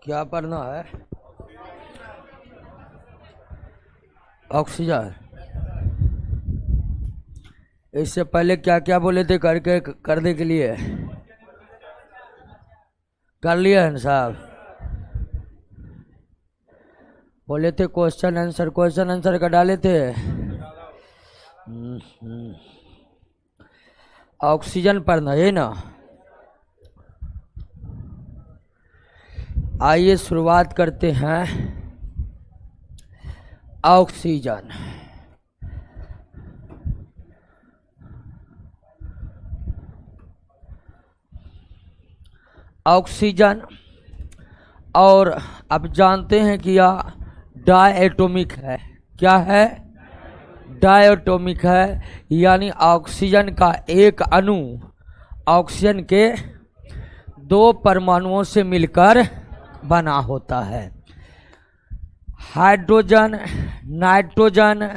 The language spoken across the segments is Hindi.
क्या पढ़ना है? ऑक्सीजन। इससे पहले क्या क्या बोले थे करके करने के लिए? कर लिए हैं साहब? बोले थे क्वेश्चन आंसर का डाले थे। ऑक्सीजन पढ़ना है ना। आइए शुरुआत करते हैं। ऑक्सीजन। ऑक्सीजन और आप जानते हैं कि यह डायटोमिक है। क्या है? डायटोमिक है, यानी ऑक्सीजन का एक अणु ऑक्सीजन के दो परमाणुओं से मिलकर बना होता है। हाइड्रोजन, नाइट्रोजन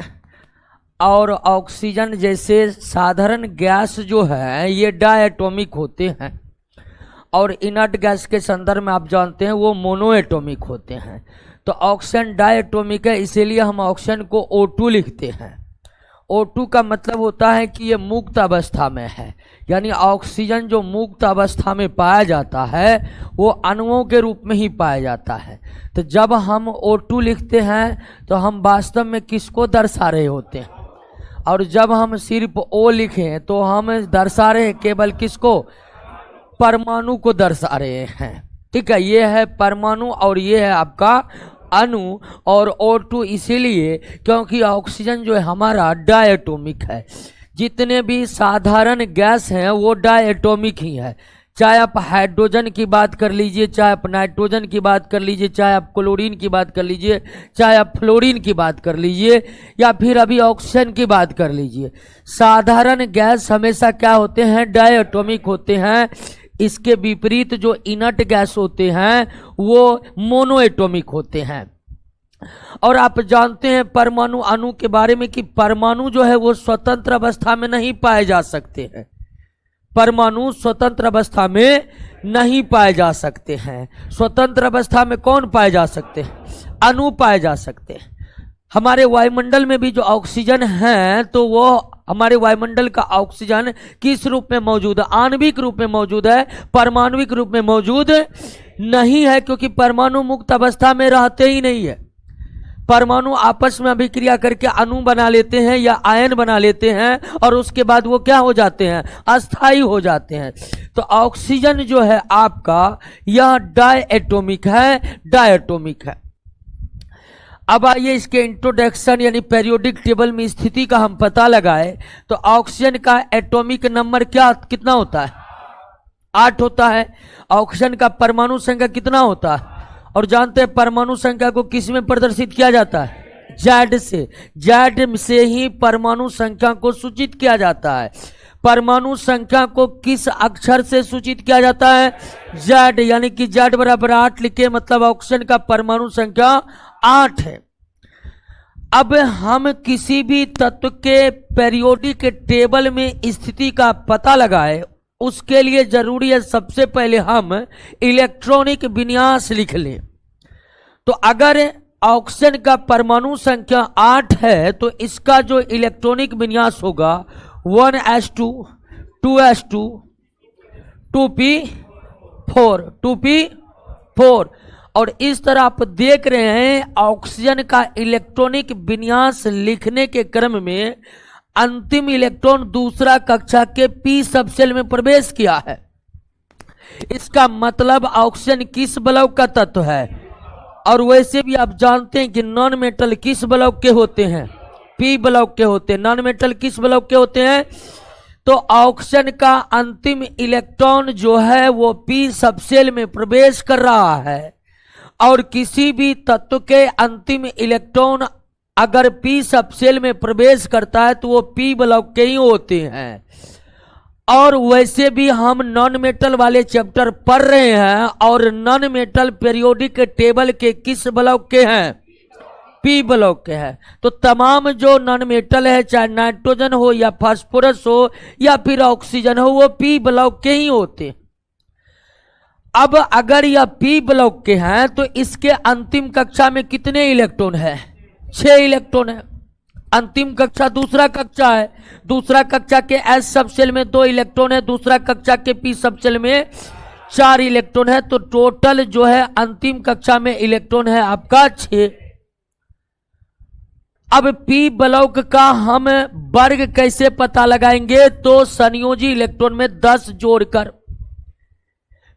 और ऑक्सीजन जैसे साधारण गैस जो है ये डायटोमिक होते हैं, और इनर्ट गैस के संदर्भ में आप जानते हैं वो मोनोएटोमिक होते हैं। तो ऑक्सीजन डायटोमिक है, इसीलिए हम ऑक्सीजन को O2 लिखते हैं। O2 का मतलब होता है कि ये मुक्त अवस्था में है, यानी ऑक्सीजन जो मुक्त अवस्था में पाया जाता है वो अणुओं के रूप में ही पाया जाता है। तो जब हम O2 लिखते हैं तो हम वास्तव में किसको दर्शा रहे होते हैं, और जब हम सिर्फ O लिखें तो हम दर्शा रहे हैं केवल किसको? परमाणु को दर्शा रहे हैं। ठीक है, ये है परमाणु और ये है आपका अणु। और O2 इसीलिए क्योंकि ऑक्सीजन जो है हमारा डायटोमिक है। जितने भी साधारण गैस हैं वो डायटोमिक ही है। चाहे आप हाइड्रोजन की बात कर लीजिए, चाहे आप नाइट्रोजन की बात कर लीजिए, चाहे आप क्लोरीन की बात कर लीजिए, चाहे आप फ्लोरीन की बात कर लीजिए, या फिर अभी ऑक्सीजन की बात कर लीजिए। साधारण गैस हमेशा क्या होते हैं? डायटोमिक होते हैं। इसके विपरीत जो इनर्ट गैस होते हैं वो मोनोएटोमिक होते हैं। और आप जानते हैं परमाणु अणु के बारे में कि परमाणु जो है वो स्वतंत्र अवस्था में नहीं पाए जा सकते हैं। परमाणु स्वतंत्र अवस्था में नहीं पाए जा सकते हैं। स्वतंत्र अवस्था में कौन पाए जा सकते हैं? अणु पाए जा सकते हैं। हमारे वायुमंडल में भी जो ऑक्सीजन है तो वो हमारे वायुमंडल का ऑक्सीजन किस रूप में मौजूद है? आणविक रूप में मौजूद है, परमाणुविक रूप में मौजूद नहीं है, क्योंकि परमाणु मुक्त अवस्था में रहते ही नहीं है। परमाणु आपस में अभिक्रिया करके अणु बना लेते हैं या आयन बना लेते हैं, और उसके बाद वो क्या हो जाते हैं? अस्थायी हो जाते हैं। तो ऑक्सीजन जो है आपका यह डायटोमिक है, डायटोमिक है। अब आइए इसके इंट्रोडक्शन यानी पेरियोडिक टेबल में स्थिति का हम पता लगाए। तो ऑक्सीजन का एटॉमिक नंबर कितना होता है? 8 होता है। ऑक्सीजन का परमाणु संख्या कितना होता है? और जानते हैं परमाणु संख्या को किस में प्रदर्शित किया जाता है? Z से। Z से ही परमाणु संख्या को सूचित किया जाता है। परमाणु संख्या को किस अक्षर से सूचित किया जाता है? Z, यानी कि Z बराबर 8 लिखे, मतलब ऑक्सीजन का परमाणु संख्या 8 है। अब हम किसी भी तत्व के पेरियोडिक टेबल में स्थिति का पता लगाए, उसके लिए जरूरी है सबसे पहले हम इलेक्ट्रॉनिक विन्यास लिख लें। तो अगर ऑक्सीजन का परमाणु संख्या 8 है तो इसका जो इलेक्ट्रॉनिक विन्यास होगा 1s2 2s2 2p4 2p4। और इस तरह आप देख रहे हैं ऑक्सीजन का इलेक्ट्रॉनिक विन्यास लिखने के क्रम में अंतिम इलेक्ट्रॉन दूसरा कक्षा के p सबसेल में प्रवेश किया है। इसका मतलब ऑक्सीजन किस ब्लॉक का तत्व है? और वैसे भी आप जानते हैं कि नॉन मेटल किस ब्लॉक के होते हैं? p ब्लॉक के होते हैं। नॉन मेटल किस ब्लॉक के होते हैं? तो ऑक्सीजन का अंतिम इलेक्ट्रॉन जो है वो p सबसेल में प्रवेश कर रहा है, और किसी भी तत्व के अंतिम इलेक्ट्रॉन अगर p सबसेल में प्रवेश करता है तो वो p ब्लॉक के ही होते हैं। और वैसे भी हम नॉन मेटल वाले चैप्टर पढ़ रहे हैं, और नॉन मेटल पेरियोडिक टेबल के किस ब्लॉक के हैं? p ब्लॉक के हैं। तो तमाम जो नॉन मेटल है, चाहे नाइट्रोजन हो या फास्फोरस हो या फिर ऑक्सीजन हो, वो p ब्लॉक के ही होते हैं। अब अगर यह पी ब्लॉक के हैं तो इसके अंतिम कक्षा में कितने इलेक्ट्रॉन है? 6 इलेक्ट्रॉन है। अंतिम कक्षा दूसरा कक्षा है, दूसरा कक्षा के एस सब शेल में 2 इलेक्ट्रॉन है, दूसरा कक्षा के पी सब शेल में 4 इलेक्ट्रॉन है। तो टोटल जो है अंतिम कक्षा में इलेक्ट्रॉन है आपका 6। अब पी ब्लॉक का हम वर्ग कैसे पता लगाएंगे? तो संयोजी इलेक्ट्रॉन में 10 जोड़कर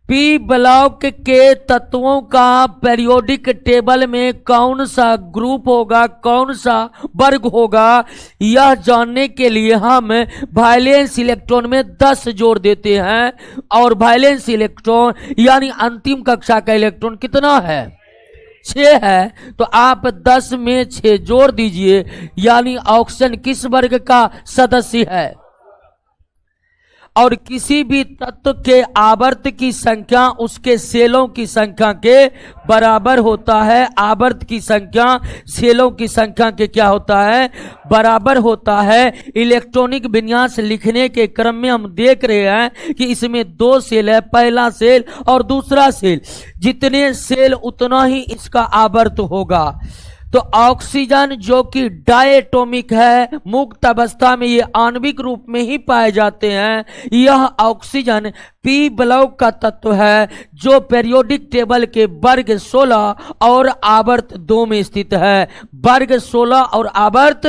पी ब्लॉक के तत्वों का पीरियोडिक टेबल में कौन सा ग्रुप होगा, कौन सा वर्ग होगा, यह जानने के लिए हम वैलेंस इलेक्ट्रॉन में 10 जोड़ देते हैं। और वैलेंस इलेक्ट्रॉन यानी अंतिम कक्षा का इलेक्ट्रॉन कितना है? 6 है। तो आप 10 में 6 जोड़ दीजिए, यानी ऑक्सीजन किस वर्ग का सदस्य है? और किसी भी तत्व के आवर्त की संख्या उसके सेलों की संख्या के बराबर होता है। आवर्त की संख्या सेलों की संख्या के क्या होता है? बराबर होता है। इलेक्ट्रॉनिक विन्यास लिखने के क्रम में हम देख रहे हैं कि इसमें 2 सेल है, पहला सेल और दूसरा सेल। जितने सेल उतना ही इसका आवर्त होगा। तो ऑक्सीजन जो कि डायटोमिक है, मुक्त अवस्था में ये आणविक रूप में ही पाए जाते हैं। यह ऑक्सीजन पी ब्लॉक का तत्व है जो पीरियोडिक टेबल के वर्ग 16 और आवर्त 2 में स्थित है। वर्ग 16 और आवर्त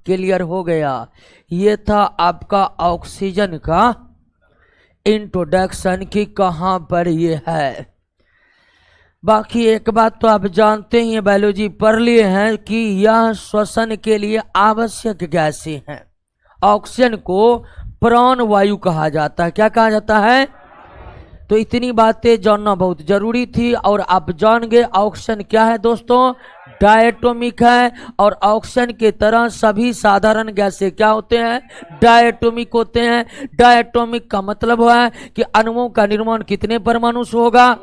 क्लियर हो गया। ये था आपका ऑक्सीजन का इंट्रोडक्शन कि कहां पर ये है। बाकी एक बात तो आप जानते ही बायोलॉजी पढ़ लिए हैं कि यह श्वसन के लिए आवश्यक गैसें हैं। ऑक्सीजन को प्राण वायु कहा जाता है। क्या कहा जाता है? तो इतनी बातें जानना बहुत जरूरी थी। और आप जान गए ऑक्सीजन क्या है दोस्तों? डायटोमिक है। और ऑक्सीजन के तरह सभी साधारण गैसें क्या होते हैं? डायटोमिक होते हैं। डायटोमिक का मतलब है कि अणुओं का निर्माण कितने परमाणु से होगा।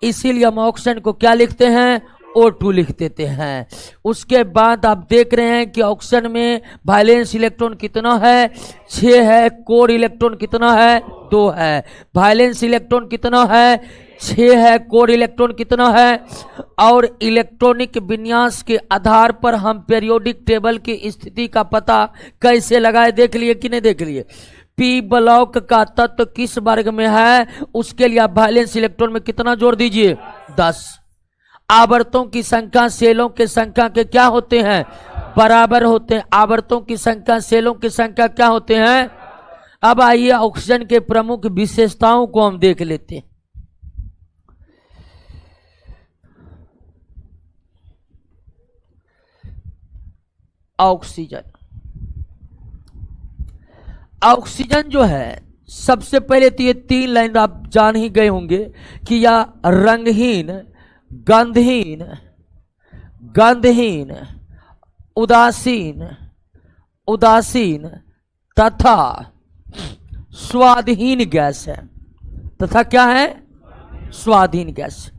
इसीलिए हम ऑक्सीजन को क्या लिखते हैं? O2 लिख देते हैं। उसके बाद आप देख रहे हैं कि ऑक्सीजन में वैलेंस इलेक्ट्रॉन कितना है? 6 है। कोर इलेक्ट्रॉन कितना है? 2 है। वैलेंस इलेक्ट्रॉन कितना है? 6 है। कोर इलेक्ट्रॉन कितना है? और इलेक्ट्रॉनिक विन्यास के आधार पर हम पीरियोडिक टेबल की स्थिति का पता कैसे लगाए? देख लिए कि नहीं देख लिए? पी ब्लॉक का तत्व किस वर्ग में है उसके लिए आप वैलेंस इलेक्ट्रॉन में कितना जोड़ दीजिए? 10। आवर्तों की संख्या सेलों के संख्या के क्या होते हैं? बराबर होते हैं। आवर्तों की संख्या सेलों की संख्या क्या होते हैं? अब आइए ऑक्सीजन के प्रमुख विशेषताओं को हम देख लेते हैं। ऑक्सीजन ऑक्सीजन जो है सबसे पहले तो ये 3 लाइन आप जान ही गए होंगे कि यह रंगहीन, गंधहीन, गंधहीन, उदासीन, उदासीन तथा स्वादहीन गैस है। तथा क्या है? स्वादहीन गैस।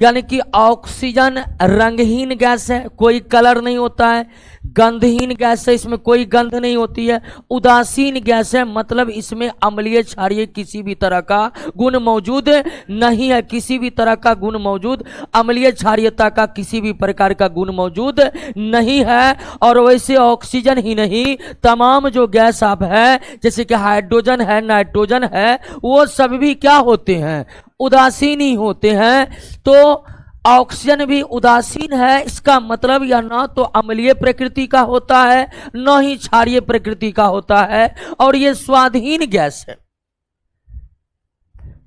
यानी कि ऑक्सीजन रंगहीन गैस है, कोई कलर नहीं होता है। गंधहीन गैस है, इसमें कोई गंध नहीं होती है। उदासीन गैस है, मतलब इसमें अम्लीय क्षारीय किसी भी तरह का गुण मौजूद नहीं है। किसी भी तरह का गुण मौजूद, अम्लीय क्षारीयता का किसी भी प्रकार का गुण मौजूद नहीं है। और वैसे ऑक्सीजन ही नहीं, तमाम जो गैस आप है जैसे कि हाइड्रोजन है, नाइट्रोजन है, वो सब भी क्या होते हैं? उदासीन ही होते हैं। तो ऑक्सीजन भी उदासीन है। इसका मतलब यह ना तो अम्लीय प्रकृति का होता है, न ही क्षारीय प्रकृति का होता है। और यह स्वादहीन गैस है।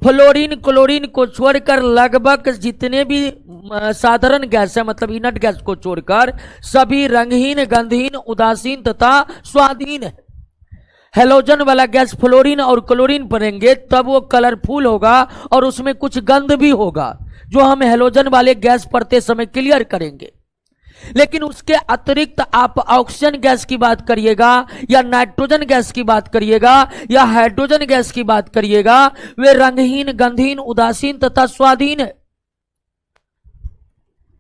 फ्लोरीन क्लोरीन को छोड़कर लगभग जितने भी साधारण गैस है, मतलब इनर्ट गैस को छोड़कर, सभी रंगहीन, गंधहीन, उदासीन तथा स्वादहीन है। हेलोजन वाला गैस फ्लोरीन और क्लोरीन पढ़ेंगे तब वो कलरफुल होगा और उसमें कुछ गंध भी होगा, जो हम हेलोजन वाले गैस पढ़ते समय क्लियर करेंगे। लेकिन उसके अतिरिक्त आप ऑक्सीजन गैस की बात करिएगा या नाइट्रोजन गैस की बात करिएगा या हाइड्रोजन गैस की बात करिएगा, वे रंगहीन, गंधहीन, उदासीन तथा स्वादहीन है।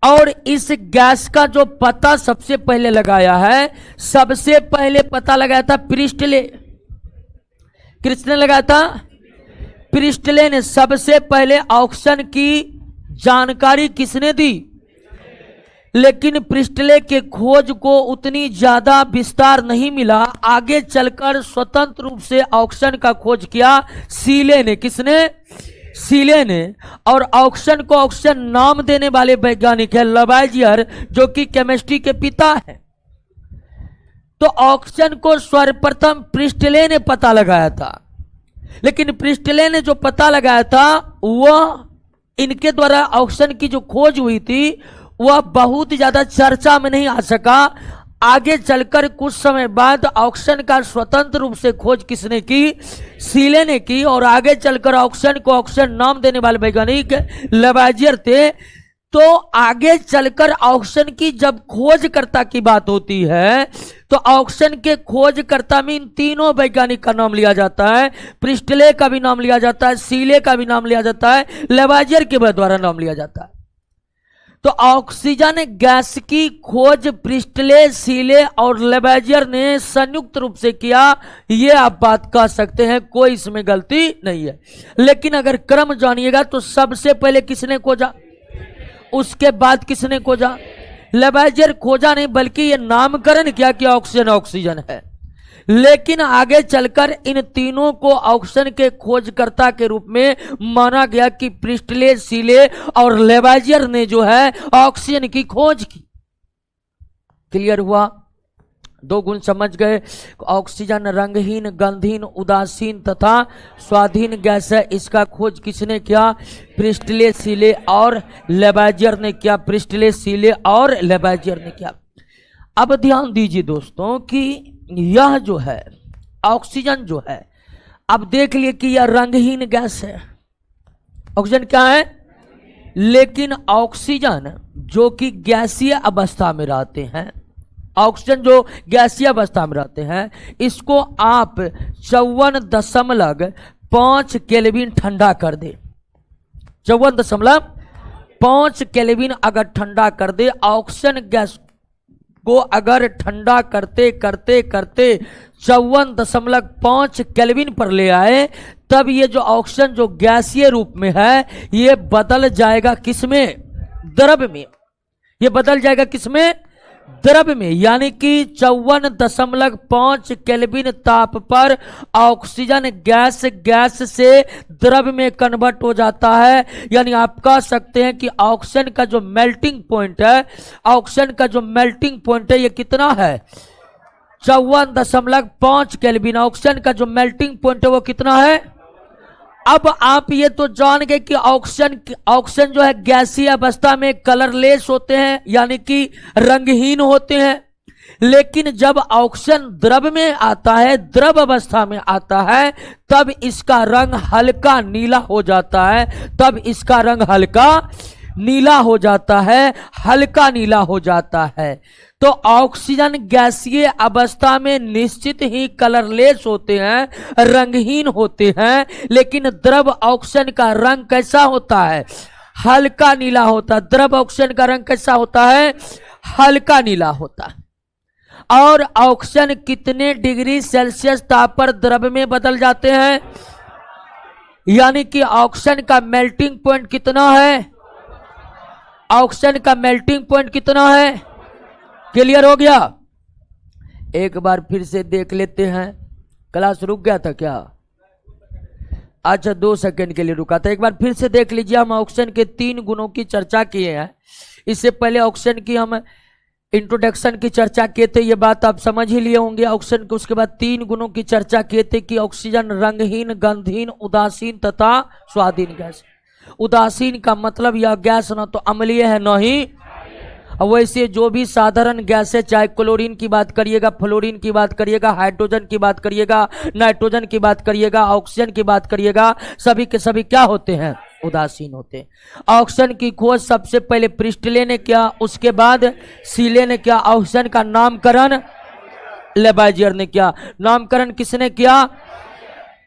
और इस गैस का जो पता सबसे पहले लगाया है, सबसे पहले पता लगाया था प्रिस्टले। किसने लगाया था? प्रिस्टले ने सबसे पहले ऑक्शन की जानकारी किसने दी? लेकिन प्रिस्टले के खोज को उतनी ज्यादा विस्तार नहीं मिला। आगे चलकर स्वतंत्र रूप से ऑक्शन का खोज किया सीले ने। किसने? सीले ने। और ऑक्शन को ऑक्शन नाम देने वाले वैज्ञानिक है लवाइजियर, जो कि केमिस्ट्री के पिता है। तो ऑक्शन को सर्वप्रथम प्रिस्टले ने पता लगाया था, लेकिन प्रिस्टले ने जो पता लगाया था वह इनके द्वारा ऑक्शन की जो खोज हुई थी वह बहुत ज्यादा चर्चा में नहीं आ सका। आगे चलकर कुछ समय बाद ऑक्शन का स्वतंत्र रूप से खोज किसने की? सीले ने की। और आगे चलकर ऑक्शन को ऑक्शन नाम देने वाले वैज्ञानिक लवाइजियर थे। तो आगे चलकर ऑक्शन की जब खोजकर्ता की बात होती है तो ऑक्शन के खोजकर्ता में इन तीनों वैज्ञानिक का नाम लिया जाता है। प्रिस्टले का भी नाम लिया जाता है, सीले का भी नाम लिया जाता है, लवाइजियर के द्वारा नाम लिया जाता है। तो ऑक्सीजन गैस की खोज प्रिस्टले, सीले और लवाइजियर ने संयुक्त रूप से किया। ये आप बात कह सकते हैं, कोई इसमें गलती नहीं है। लेकिन अगर क्रम जानिएगा तो सबसे पहले किसने खोजा, उसके बाद किसने खोजा? लवाइजियर खोजा नहीं, बल्कि ये नामकरण किया कि ऑक्सीजन ऑक्सीजन है। लेकिन आगे चलकर इन तीनों को ऑक्सीजन के खोजकर्ता के रूप में माना गया कि प्रिस्टले, सीले और लवाइजियर ने जो है ऑक्सीजन की खोज की। क्लियर हुआ? दो गुण समझ गए। ऑक्सीजन रंगहीन, गंधहीन, उदासीन तथा स्वाधीन गैस है। इसका खोज किसने किया? प्रिस्टले, सीले और लवाइजियर ने किया। प्रिस्टले, सीले और लवाइजियर ने किया। अब ध्यान दीजिए दोस्तों कि यह जो है ऑक्सीजन जो है, अब देख लिए कि यह रंगहीन गैस है। ऑक्सीजन क्या है? लेकिन ऑक्सीजन जो कि गैसीय अवस्था में रहते हैं, ऑक्सीजन जो गैसीय अवस्था में रहते हैं, इसको आप 54.5 केल्विन ठंडा कर दे। 54.5 केल्विन अगर ठंडा कर दे, ऑक्सीजन गैस को अगर ठंडा करते करते करते 54.5 केल्विन पर ले आए, तब ये जो ऑक्सीजन जो गैसीय रूप में है ये बदल जाएगा किसमें? द्रव में। ये बदल जाएगा किसमें? द्रव में। यानी कि 54.5 केल्विन ताप पर ऑक्सीजन गैस से द्रव में कन्वर्ट हो जाता है। यानी आप कह सकते हैं कि ऑक्सीजन का जो मेल्टिंग पॉइंट है, ऑक्सीजन का जो मेल्टिंग पॉइंट है ये कितना है? 54.5 केल्विन। ऑक्सीजन का जो मेल्टिंग पॉइंट है वो कितना है? अब आप ये तो जान गए कि ऑक्सीजन जो है गैसीय अवस्था में कलरलेस होते हैं, यानी कि रंगहीन होते हैं। लेकिन जब ऑक्सीजन द्रव में आता है, द्रव अवस्था में आता है, तब इसका रंग हल्का नीला हो जाता है। तब इसका रंग हल्का नीला हो जाता है, हल्का नीला हो जाता है। तो ऑक्सीजन गैसीय अवस्था में निश्चित ही कलरलेस होते हैं, रंगहीन होते हैं। लेकिन द्रव ऑक्सीजन का रंग कैसा होता है? हल्का नीला होता है। द्रव ऑक्सीजन का रंग कैसा होता है? हल्का नीला होता है। और ऑक्सीजन कितने डिग्री सेल्सियस ताप पर द्रव में बदल जाते हैं? यानी कि ऑक्सीजन का मेल्टिंग पॉइंट कितना है? ऑक्सीजन का मेल्टिंग पॉइंट कितना है? क्लियर हो गया? एक बार फिर से देख लेते हैं। क्लास रुक गया था क्या? अच्छा, 2 सेकंड के लिए रुका था। एक बार फिर से देख लीजिए। हम ऑक्सीजन के 3 गुणों की चर्चा किए हैं। इससे पहले ऑक्सीजन की हम इंट्रोडक्शन की चर्चा किए थे, ये बात आप समझ ही लिए होंगे ऑक्सीजन के। उसके बाद 3 गुणों की चर्चा किए थे कि ऑक्सीजन रंगहीन, गंधहीन, उदासीन तथा स्वाधीन गैस। उदासीन का मतलब यह गैस ना तो अम्लीय है न ही, वैसे जो भी साधारण गैस है, चाहे क्लोरीन की बात करिएगा, फ्लोरीन की बात करिएगा, हाइड्रोजन की बात करिएगा, नाइट्रोजन की बात करिएगा, ऑक्सीजन की बात करिएगा, सभी के सभी क्या होते हैं? उदासीन होते हैं। ऑक्सीजन की खोज सबसे पहले प्रिस्टले ने किया, उसके बाद सीले ने किया। ऑक्सीजन का नामकरण लवाइजियर ने किया। नामकरण किसने किया?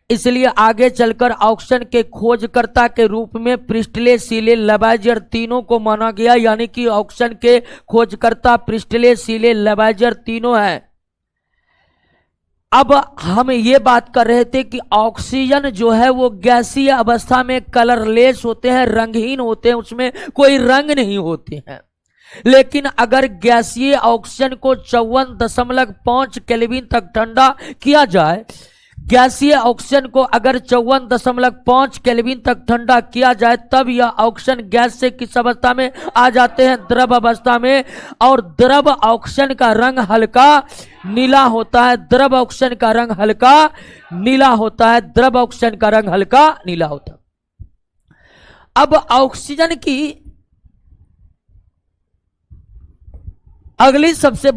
इसलिए आगे चलकर ऑक्सीजन के खोजकर्ता के रूप में प्रिस्टले, सीले, लवाइजियर तीनों को माना गया। यानी कि ऑक्सीजन के खोजकर्ता प्रिस्टले, सीले, लवाइजियर तीनों हैं। अब हम ये बात कर रहे थे कि ऑक्सीजन जो है वो गैसीय अवस्था में कलरलेस होते हैं, रंगहीन होते हैं, उसमें कोई रंग नहीं होते हैं। लेकिन अगर गैसीय ऑक्सीजन को 54.5 केल्विन तक ठंडा किया जाए, गैसीय ऑक्सीजन को अगर 54.5 केल्विन तक ठंडा किया जाए, तब यह ऑक्सीजन गैस से किस अवस्था में आ जाते हैं? द्रव अवस्था में। और द्रव ऑक्सीजन का रंग हल्का नीला होता है। द्रव ऑक्सीजन का रंग हल्का नीला होता है। द्रव ऑक्सीजन का रंग हल्का नीला होता है। अब ऑक्सीजन की अगली सबसे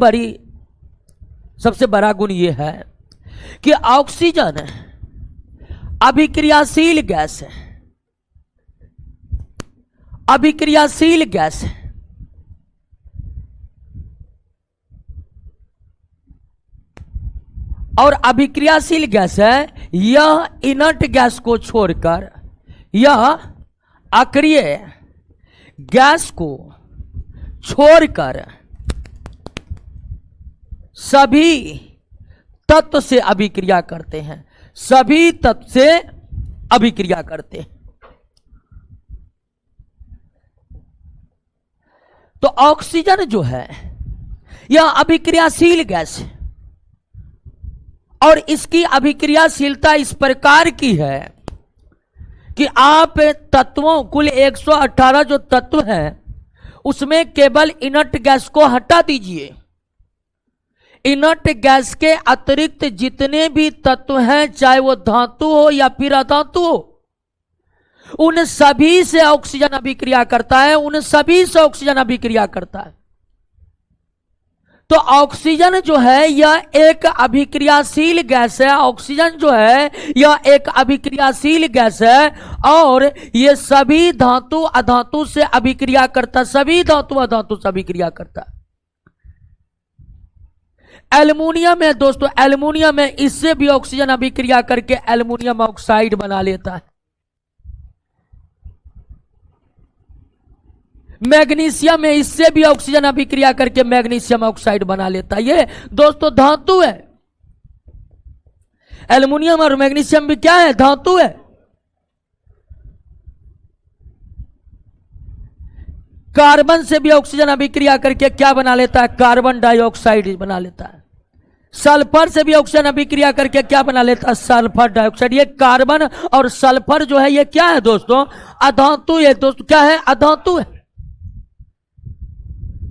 बड़ा गुण यह है कि ऑक्सीजन अभिक्रियाशील गैस है। अभिक्रियाशील गैस है। और अभिक्रियाशील गैस है, यह इनर्ट गैस को छोड़कर, यह अक्रिय गैस को छोड़कर सभी तत्व से अभिक्रिया करते हैं। सभी तत्व से अभिक्रिया करते हैं। तो ऑक्सीजन जो है यह अभिक्रियाशील गैस है और इसकी अभिक्रियाशीलता इस प्रकार की है कि आप तत्वों, कुल 118 जो तत्व हैं उसमें केवल इनर्ट गैस को हटा दीजिए। इनर्ट गैस के अतिरिक्त जितने भी तत्व हैं, चाहे वो धातु हो या फिर अधातु हो, उन सभी से ऑक्सीजन अभिक्रिया करता है। उन सभी से ऑक्सीजन अभिक्रिया करता है। तो ऑक्सीजन जो है यह एक अभिक्रियाशील गैस है। ऑक्सीजन जो है यह एक अभिक्रियाशील गैस है और यह सभी धातु अधातु से अभिक्रिया करता है। सभी धातु अधातु से अभिक्रिया करता है। एल्युमिनियम है दोस्तों, एल्युमिनियम है, इससे भी ऑक्सीजन अभिक्रिया करके एल्युमिनियम ऑक्साइड बना लेता है। मैग्नीशियम है, इससे भी ऑक्सीजन अभिक्रिया करके मैग्नीशियम ऑक्साइड बना लेता है। ये दोस्तों धातु है। एल्युमिनियम और मैग्नीशियम भी क्या है? धातु है। कार्बन से भी ऑक्सीजन अभिक्रिया करके क्या बना लेता है? कार्बन डाइऑक्साइड बना लेता है। सल्फर से भी ऑक्सीजन अभिक्रिया करके क्या बना लेता है? Sulphur dioxide. ये कार्बन और सल्फर जो है ये क्या है दोस्तों? अधातु है दोस्तों। क्या है? अधातु है।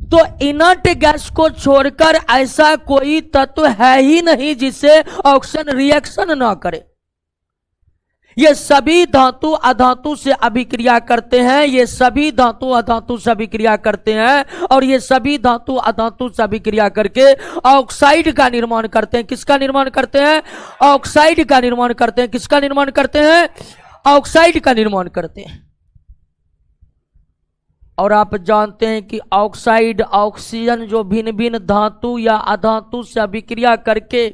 तो इनर्ट गैस को छोड़कर ऐसा कोई तत्व है ही नहीं जिससे ऑक्सीजन रिएक्शन ना करे। ये सभी धातु अधातु से अभिक्रिया करते हैं। ये सभी धातु अधातु से अभिक्रिया करते हैं और ये सभी धातु अधातु से अभिक्रिया करके ऑक्साइड का निर्माण करते हैं। किसका निर्माण करते हैं? ऑक्साइड का निर्माण करते हैं। किसका निर्माण करते हैं? ऑक्साइड का निर्माण करते हैं। और आप जानते हैं कि ऑक्साइड, ऑक्सीजन जो भिन्न भिन्न धातु या अधातु से अभिक्रिया करके,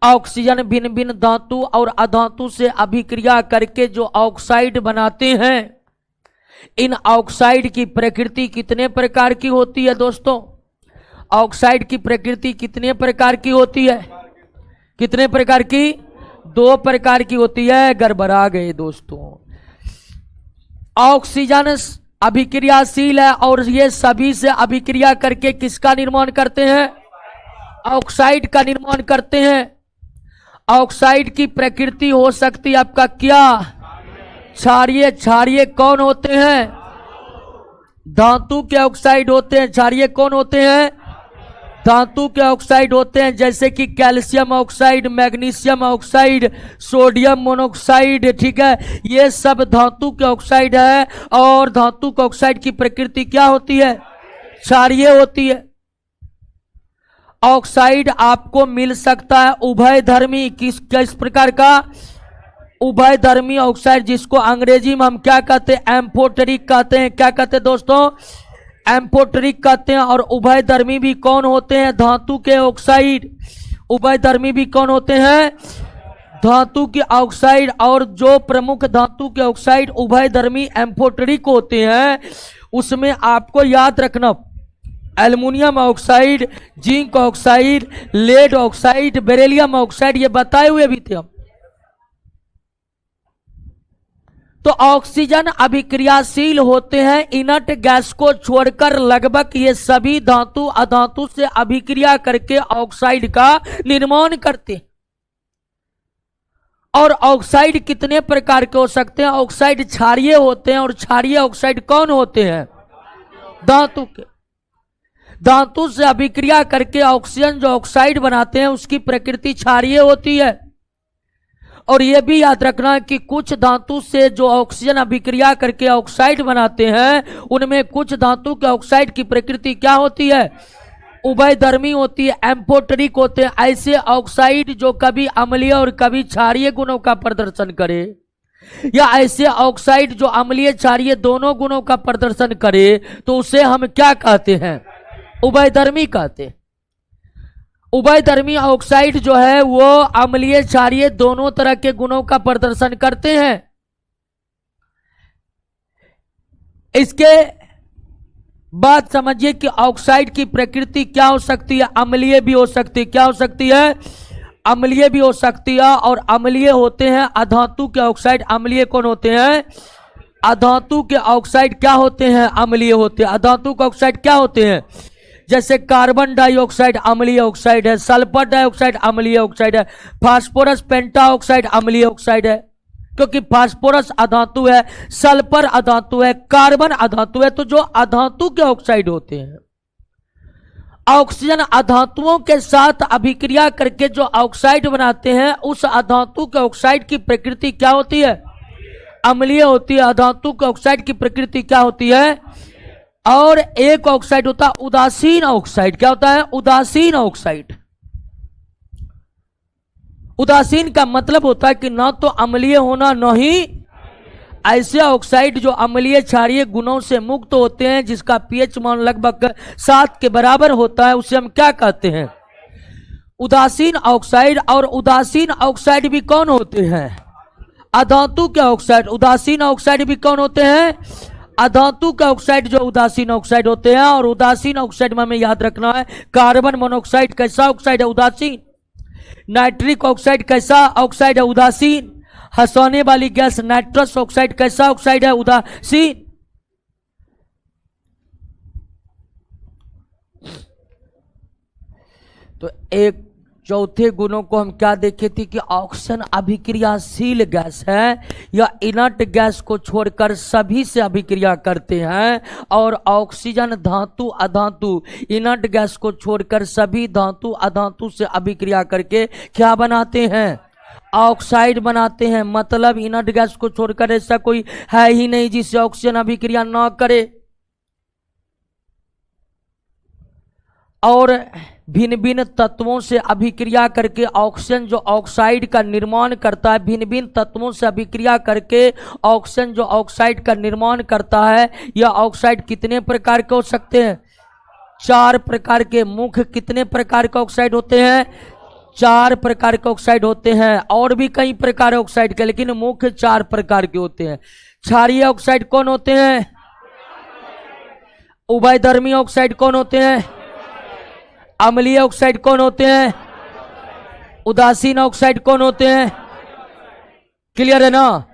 ऑक्सीजन भिन्न भिन्न धातु और अधातु से अभिक्रिया करके जो ऑक्साइड बनाते हैं, इन ऑक्साइड की प्रकृति कितने प्रकार की होती है दोस्तों? ऑक्साइड की प्रकृति कितने प्रकार की होती है? कितने प्रकार की? 2 प्रकार की होती है। गड़बड़ा गए दोस्तों। ऑक्सीजन अभिक्रियाशील है और ये सभी से अभिक्रिया करके किसका निर्माण करते हैं? ऑक्साइड का निर्माण करते हैं। ऑक्साइड की प्रकृति हो सकती है आपका क्या? क्षारीय। क्षारीय कौन होते हैं? धातु के ऑक्साइड होते हैं। क्षारीय कौन होते हैं? धातु के ऑक्साइड होते हैं, जैसे कि calcium oxide, magnesium oxide, sodium monoxide. ठीक है, ये सब धातु के ऑक्साइड है। और धातु के ऑक्साइड की प्रकृति क्या होती है? क्षारीय होती है। ऑक्साइड आपको मिल सकता है उभयधर्मी। किस प्रकार का? उभयधर्मी ऑक्साइड, जिसको अंग्रेजी में हम क्या कहते हैं? एम्फोटेरिक कहते हैं। क्या कहते हैं दोस्तों? एम्फोटेरिक कहते हैं। और उभयधर्मी भी कौन होते हैं? धातु के ऑक्साइड। उभयधर्मी भी कौन होते हैं? धातु के ऑक्साइड। और जो प्रमुख धातु के ऑक्साइड उभयधर्मी एम्फोटेरिक होते हैं, उसमें आपको याद रखना aluminium oxide, zinc oxide, lead oxide, beryllium oxide, ये बताए हुए भी थे हम। तो ऑक्सीजन अभिक्रियाशील होते हैं इनर्ट गैस को छोड़कर। लगभग ये सभी धातु अधातु से अभिक्रिया करके ऑक्साइड का निर्माण करते हैं। और ऑक्साइड कितने प्रकार के हो सकते हैं? ऑक्साइड क्षारीय होते हैं। और क्षारीय ऑक्साइड कौन होते हैं? धातु के। धातु से अभिक्रिया करके ऑक्सीजन जो ऑक्साइड बनाते हैं उसकी प्रकृति क्षारीय होती है। और यह भी याद रखना कि कुछ धातु से जो ऑक्सीजन अभिक्रिया करके ऑक्साइड बनाते हैं उनमें कुछ धातु के ऑक्साइड की प्रकृति क्या होती है? उभयधर्मी होती है, एम्फोटेरिक होते हैं। ऐसे ऑक्साइड जो कभी अम्लीय और कभी क्षारीय गुणों का प्रदर्शन करे, या ऐसे ऑक्साइड जो अम्लीय क्षारीय दोनों गुणों का प्रदर्शन करे, तो उसे हम क्या कहते हैं? उभयधर्मी कहते हैं। उभयधर्मी ऑक्साइड जो है वो अम्लीय क्षारीय दोनों तरह के गुणों का प्रदर्शन करते हैं। इसके बात समझिए कि ऑक्साइड की प्रकृति क्या हो सकती है? अम्लीय भी हो सकती है। क्या हो सकती है? अम्लीय भी हो सकती है। और अम्लीय होते हैं अधातु के ऑक्साइड। अम्लीय कौन होते हैं? अधातु के ऑक्साइड क्या होते हैं? अम्लीय होते हैं। अधातु के ऑक्साइड क्या होते हैं? जैसे कार्बन डाइऑक्साइड अम्लीय ऑक्साइड है, सल्फर डाइऑक्साइड अम्लीय ऑक्साइड है, फास्फोरस पेंटाऑक्साइड अम्लीय ऑक्साइड है, क्योंकि फास्फोरस अधातु है, सल्फर अधातु है, कार्बन अधातु है। तो जो अधातु के ऑक्साइड होते हैं, ऑक्सीजन अधातुओं के साथ अभिक्रिया करके जो ऑक्साइड बनाते हैं, उस अधातु के ऑक्साइड की प्रकृति क्या होती है? अम्लीय होती है। अधातु के ऑक्साइड की प्रकृति क्या होती है? और एक ऑक्साइड होता है उदासीन ऑक्साइड। क्या होता है? उदासीन ऑक्साइड। उदासीन का मतलब होता है कि ना तो अम्लीय होना, न ही ऐसे ऑक्साइड जो अम्लीय क्षारीय गुणों से मुक्त होते हैं, जिसका पीएच मान लगभग 7 के बराबर होता है, उसे हम क्या कहते हैं? उदासीन ऑक्साइड। और उदासीन ऑक्साइड भी कौन होते हैं? अधातु के ऑक्साइड। उदासीन ऑक्साइड भी कौन होते हैं? अधातु के ऑक्साइड जो उदासीन ऑक्साइड होते हैं। और उदासीन ऑक्साइड में हमें याद रखना है, कार्बन मोनोऑक्साइड कैसा ऑक्साइड है? उदासीन। नाइट्रिक ऑक्साइड कैसा ऑक्साइड है? उदासीन। हंसाने वाली गैस नाइट्रस ऑक्साइड कैसा ऑक्साइड है? उदासीन। तो एक चौथे गुणों को हम क्या देखे थे कि ऑक्सीजन अभिक्रियाशील गैस है, या इनर्ट गैस को छोड़कर सभी से अभिक्रिया करते हैं। और ऑक्सीजन धातु अधातु, इनर्ट गैस को छोड़कर सभी धातु अधातु से अभिक्रिया करके क्या बनाते हैं? ऑक्साइड बनाते हैं। मतलब इनर्ट गैस को छोड़कर ऐसा कोई है ही नहीं जिससे ऑक्सीजन अभिक्रिया ना करे। और भिन्न भिन्न तत्वों से अभिक्रिया करके ऑक्सीजन जो ऑक्साइड का निर्माण करता है, भिन्न भिन्न तत्वों से अभिक्रिया करके ऑक्सीजन जो ऑक्साइड का निर्माण करता है, यह ऑक्साइड कितने प्रकार के हो सकते हैं? 4 प्रकार के। मुख्य कितने प्रकार के ऑक्साइड होते हैं? 4 प्रकार के ऑक्साइड होते हैं। और भी कई प्रकार ऑक्साइड के, लेकिन मुख्य 4 प्रकार के होते हैं। क्षारीय ऑक्साइड कौन होते हैं? उभयधर्मी ऑक्साइड कौन होते हैं? अम्लीय ऑक्साइड कौन होते हैं? उदासीन ऑक्साइड कौन होते हैं? क्लियर है ना?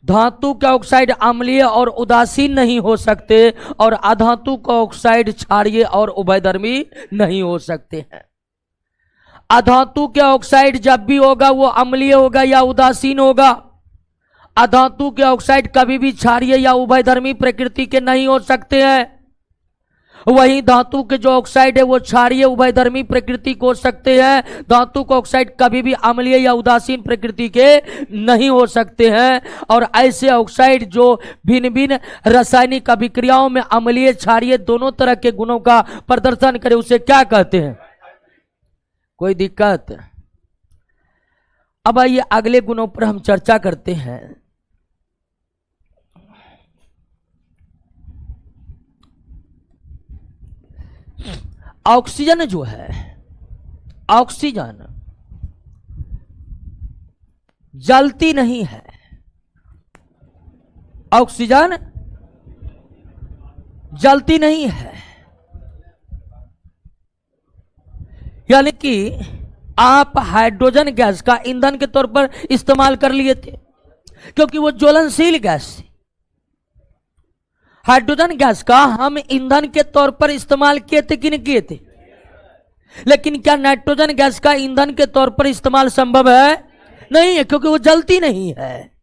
धातु के ऑक्साइड अम्लीय और उदासीन नहीं हो सकते, और अधातु का ऑक्साइड क्षारीय और उभयधर्मी नहीं हो सकते हैं। अधातु के ऑक्साइड जब भी होगा वो अम्लीय होगा या उदासीन होगा। अधातु के ऑक्साइड कभी भी क्षारीय या उभयधर्मी प्रकृति के नहीं हो सकते हैं। वहीं धातु के जो ऑक्साइड है वो क्षारीय उभयधर्मी प्रकृति को हो सकते हैं। धातु के ऑक्साइड कभी भी अम्लीय या उदासीन प्रकृति के नहीं हो सकते हैं। और ऐसे ऑक्साइड जो भिन्न भिन्न रासायनिक अभिक्रियाओं में अम्लीय क्षारीय दोनों तरह के गुणों का प्रदर्शन करे, उसे क्या कहते हैं? कोई दिक्कत? अब आइए अगले गुणों पर हम चर्चा करते हैं। ऑक्सीजन जो है, ऑक्सीजन जलती नहीं है। ऑक्सीजन जलती नहीं है। यानी कि आप हाइड्रोजन गैस का ईंधन के तौर पर इस्तेमाल कर लिए थे क्योंकि वो ज्वलनशील गैस थी। हाइड्रोजन गैस का हम ईंधन के तौर पर इस्तेमाल किए थे कि नहीं किए थे? लेकिन क्या नाइट्रोजन गैस का ईंधन के तौर पर इस्तेमाल संभव है? नहीं है, क्योंकि वो जलती नहीं है।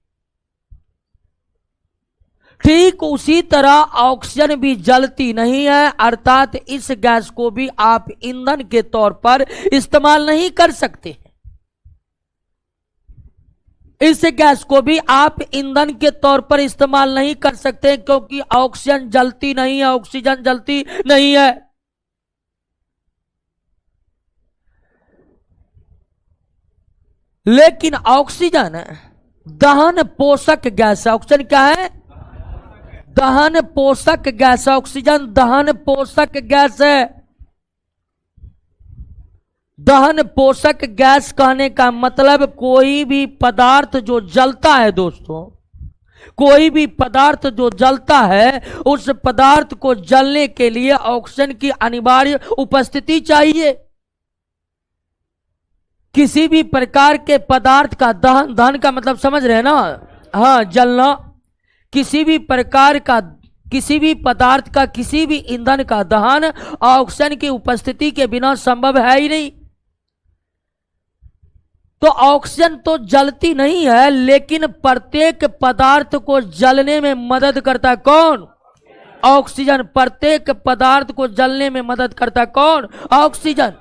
ठीक उसी तरह ऑक्सीजन भी जलती नहीं है, अर्थात इस गैस को भी आप ईंधन के तौर पर इस्तेमाल नहीं कर सकते। इस गैस को भी आप ईंधन के तौर पर इस्तेमाल नहीं कर सकते क्योंकि ऑक्सीजन जलती नहीं है, ऑक्सीजन जलती नहीं है। लेकिन ऑक्सीजन दहन पोषक गैस है। ऑक्सीजन क्या है? दहन पोषक गैस। ऑक्सीजन दहन पोषक गैस है। दहन पोषक गैस कहने का मतलब कोई भी पदार्थ जो जलता है दोस्तों, कोई भी पदार्थ जो जलता है उस पदार्थ को जलने के लिए ऑक्सीजन की अनिवार्य उपस्थिति चाहिए। किसी भी प्रकार के पदार्थ का दहन, दहन का मतलब समझ रहे हैं ना? हाँ, जलना। किसी भी प्रकार का, किसी भी पदार्थ का, किसी भी ईंधन का दहन ऑक्सीजन की उपस्थिति के बिना संभव है ही नहीं। तो ऑक्सीजन तो जलती नहीं है, लेकिन प्रत्येक पदार्थ को जलने में मदद करता है कौन? ऑक्सीजन। प्रत्येक पदार्थ को जलने में मदद करता है कौन? ऑक्सीजन।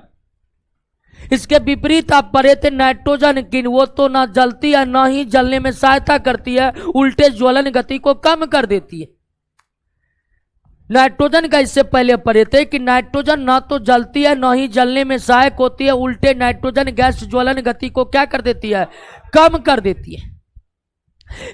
इसके विपरीत आप पढ़े थे नाइट्रोजन की, वो तो ना जलती है ना ही जलने में सहायता करती है, उल्टे ज्वलन गति को कम कर देती है। नाइट्रोजन का इससे पहले पढ़े थे कि नाइट्रोजन ना तो जलती है ना ही जलने में सहायक होती है, उल्टे नाइट्रोजन गैस ज्वलन गति को क्या कर देती है? कम कर देती है।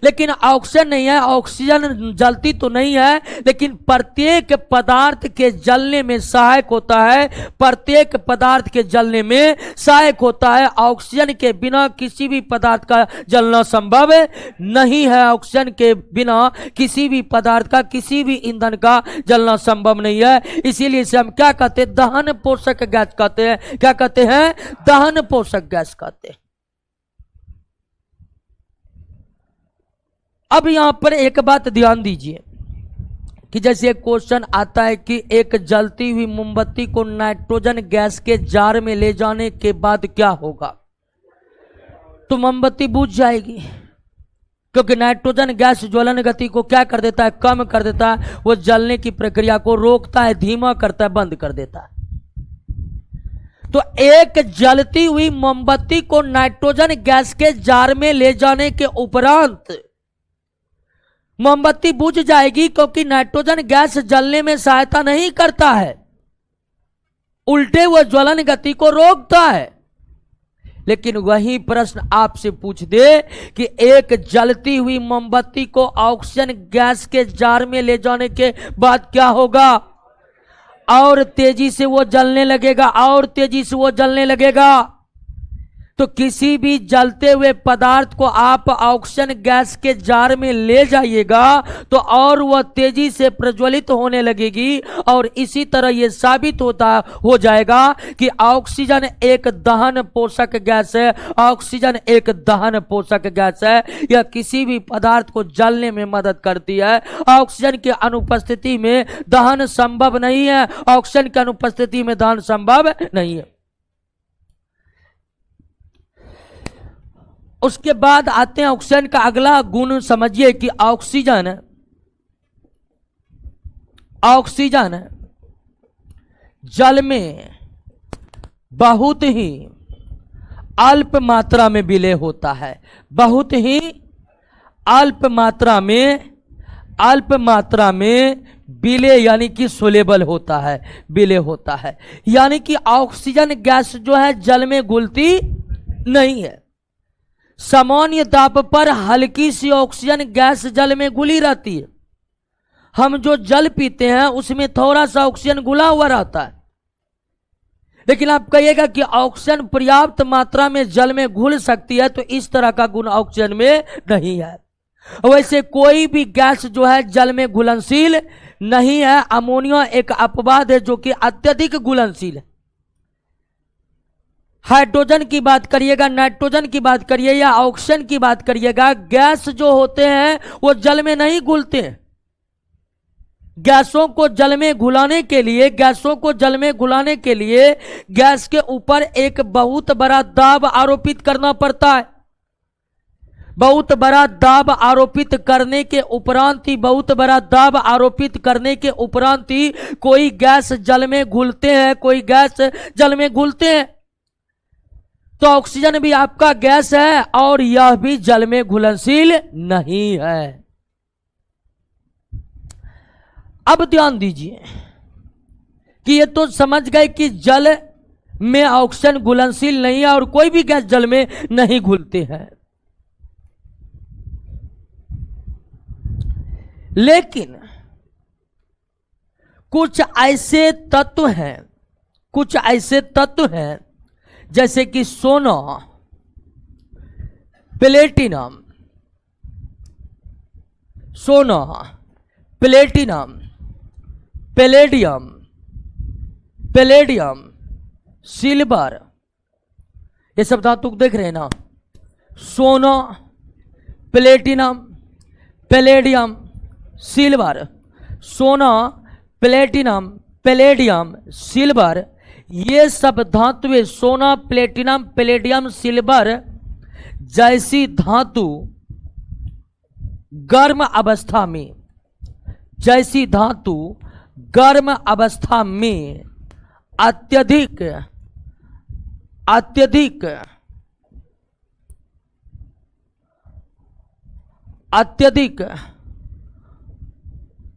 लेकिन ऑक्सीजन नहीं है, ऑक्सीजन जलती तो नहीं है, लेकिन प्रत्येक पदार्थ के जलने में सहायक होता है। प्रत्येक पदार्थ के जलने में सहायक होता है। ऑक्सीजन के बिना किसी भी पदार्थ का जलना संभव नहीं है। ऑक्सीजन के बिना किसी भी पदार्थ का, किसी भी ईंधन का जलना संभव नहीं है। इसीलिए इसे हम क्या कहते हैं? दहन पोषक गैस कहते हैं। क्या कहते हैं? दहन पोषक गैस कहते हैं। अब यहां पर एक बात ध्यान दीजिए कि जैसे एक क्वेश्चन आता है कि एक जलती हुई मोमबत्ती को नाइट्रोजन गैस के जार में ले जाने के बाद क्या होगा? तो मोमबत्ती बुझ जाएगी, क्योंकि नाइट्रोजन गैस ज्वलन गति को क्या कर देता है? कम कर देता है। वो जलने की प्रक्रिया को रोकता है, धीमा करता है, बंद कर देता है। तो एक जलती हुई मोमबत्ती को नाइट्रोजन गैस के जार में ले जाने के उपरांत मोमबत्ती बुझ जाएगी, क्योंकि नाइट्रोजन गैस जलने में सहायता नहीं करता है, उल्टे वह ज्वलन गति को रोकता है। लेकिन वही प्रश्न आपसे पूछ दे कि एक जलती हुई मोमबत्ती को ऑक्सीजन गैस के जार में ले जाने के बाद क्या होगा? और तेजी से वो जलने लगेगा, और तेजी से वो जलने लगेगा। तो किसी भी जलते हुए पदार्थ को आप ऑक्सीजन गैस के जार में ले जाइएगा तो और वह तेजी से प्रज्वलित होने लगेगी। और इसी तरह यह साबित हो जाएगा कि ऑक्सीजन एक दहन पोषक गैस है। ऑक्सीजन एक दहन पोषक गैस है। यह किसी भी पदार्थ को जलने में मदद करती है। ऑक्सीजन की अनुपस्थिति में दहन संभव नहीं है। ऑक्सीजन की अनुपस्थिति में दहन संभव नहीं है। उसके बाद आते हैं ऑक्सीजन का अगला गुण। समझिए कि ऑक्सीजन जल में बहुत ही अल्प मात्रा में विलय होता है। बहुत ही अल्प मात्रा में विलय यानी कि सोलेबल होता है, विलय होता है। यानी कि ऑक्सीजन गैस जो है जल में घुलती नहीं है। सामान्य ताप पर हल्की सी ऑक्सीजन गैस जल में घुली रहती है। हम जो जल पीते हैं उसमें थोड़ा सा ऑक्सीजन घुला हुआ रहता है। लेकिन आप कहिएगा कि ऑक्सीजन पर्याप्त मात्रा में जल में घुल सकती है, तो इस तरह का गुण ऑक्सीजन में नहीं है। वैसे कोई भी गैस जो है जल में घुलनशील नहीं है। अमोनिया एक अपवाद है जो कि अत्यधिक घुलनशील है। हाइड्रोजन की बात करिएगा, नाइट्रोजन की बात करिए या ऑक्सीजन की बात करिएगा, गैस जो होते हैं वो जल में नहीं घुलते। गैसों को जल में घुलाने के लिए गैस के ऊपर एक बहुत बड़ा दाब आरोपित करना पड़ता है। बहुत बड़ा दाब आरोपित करने के उपरांत ही कोई गैस जल में घुलते हैं, तो ऑक्सीजन भी आपका गैस है और यह भी जल में घुलनशील नहीं है। अब ध्यान दीजिए कि ये तो समझ गए कि जल में ऑक्सीजन घुलनशील नहीं है और कोई भी गैस जल में नहीं घुलते हैं। लेकिन कुछ ऐसे तत्व हैं जैसे कि सोना, प्लेटिनम, पैलेडियम, सिल्वर, ये सब धातु देख रहे हैं ना। सोना, प्लेटिनम, पैलेडियम, सिल्वर, सोना, प्लेटिनम, पैलेडियम, सिल्वर, ये सब धातुएं, सोना, प्लेटिनम, पैलेडियम, सिल्वर जैसी धातु गर्म अवस्था में अत्यधिक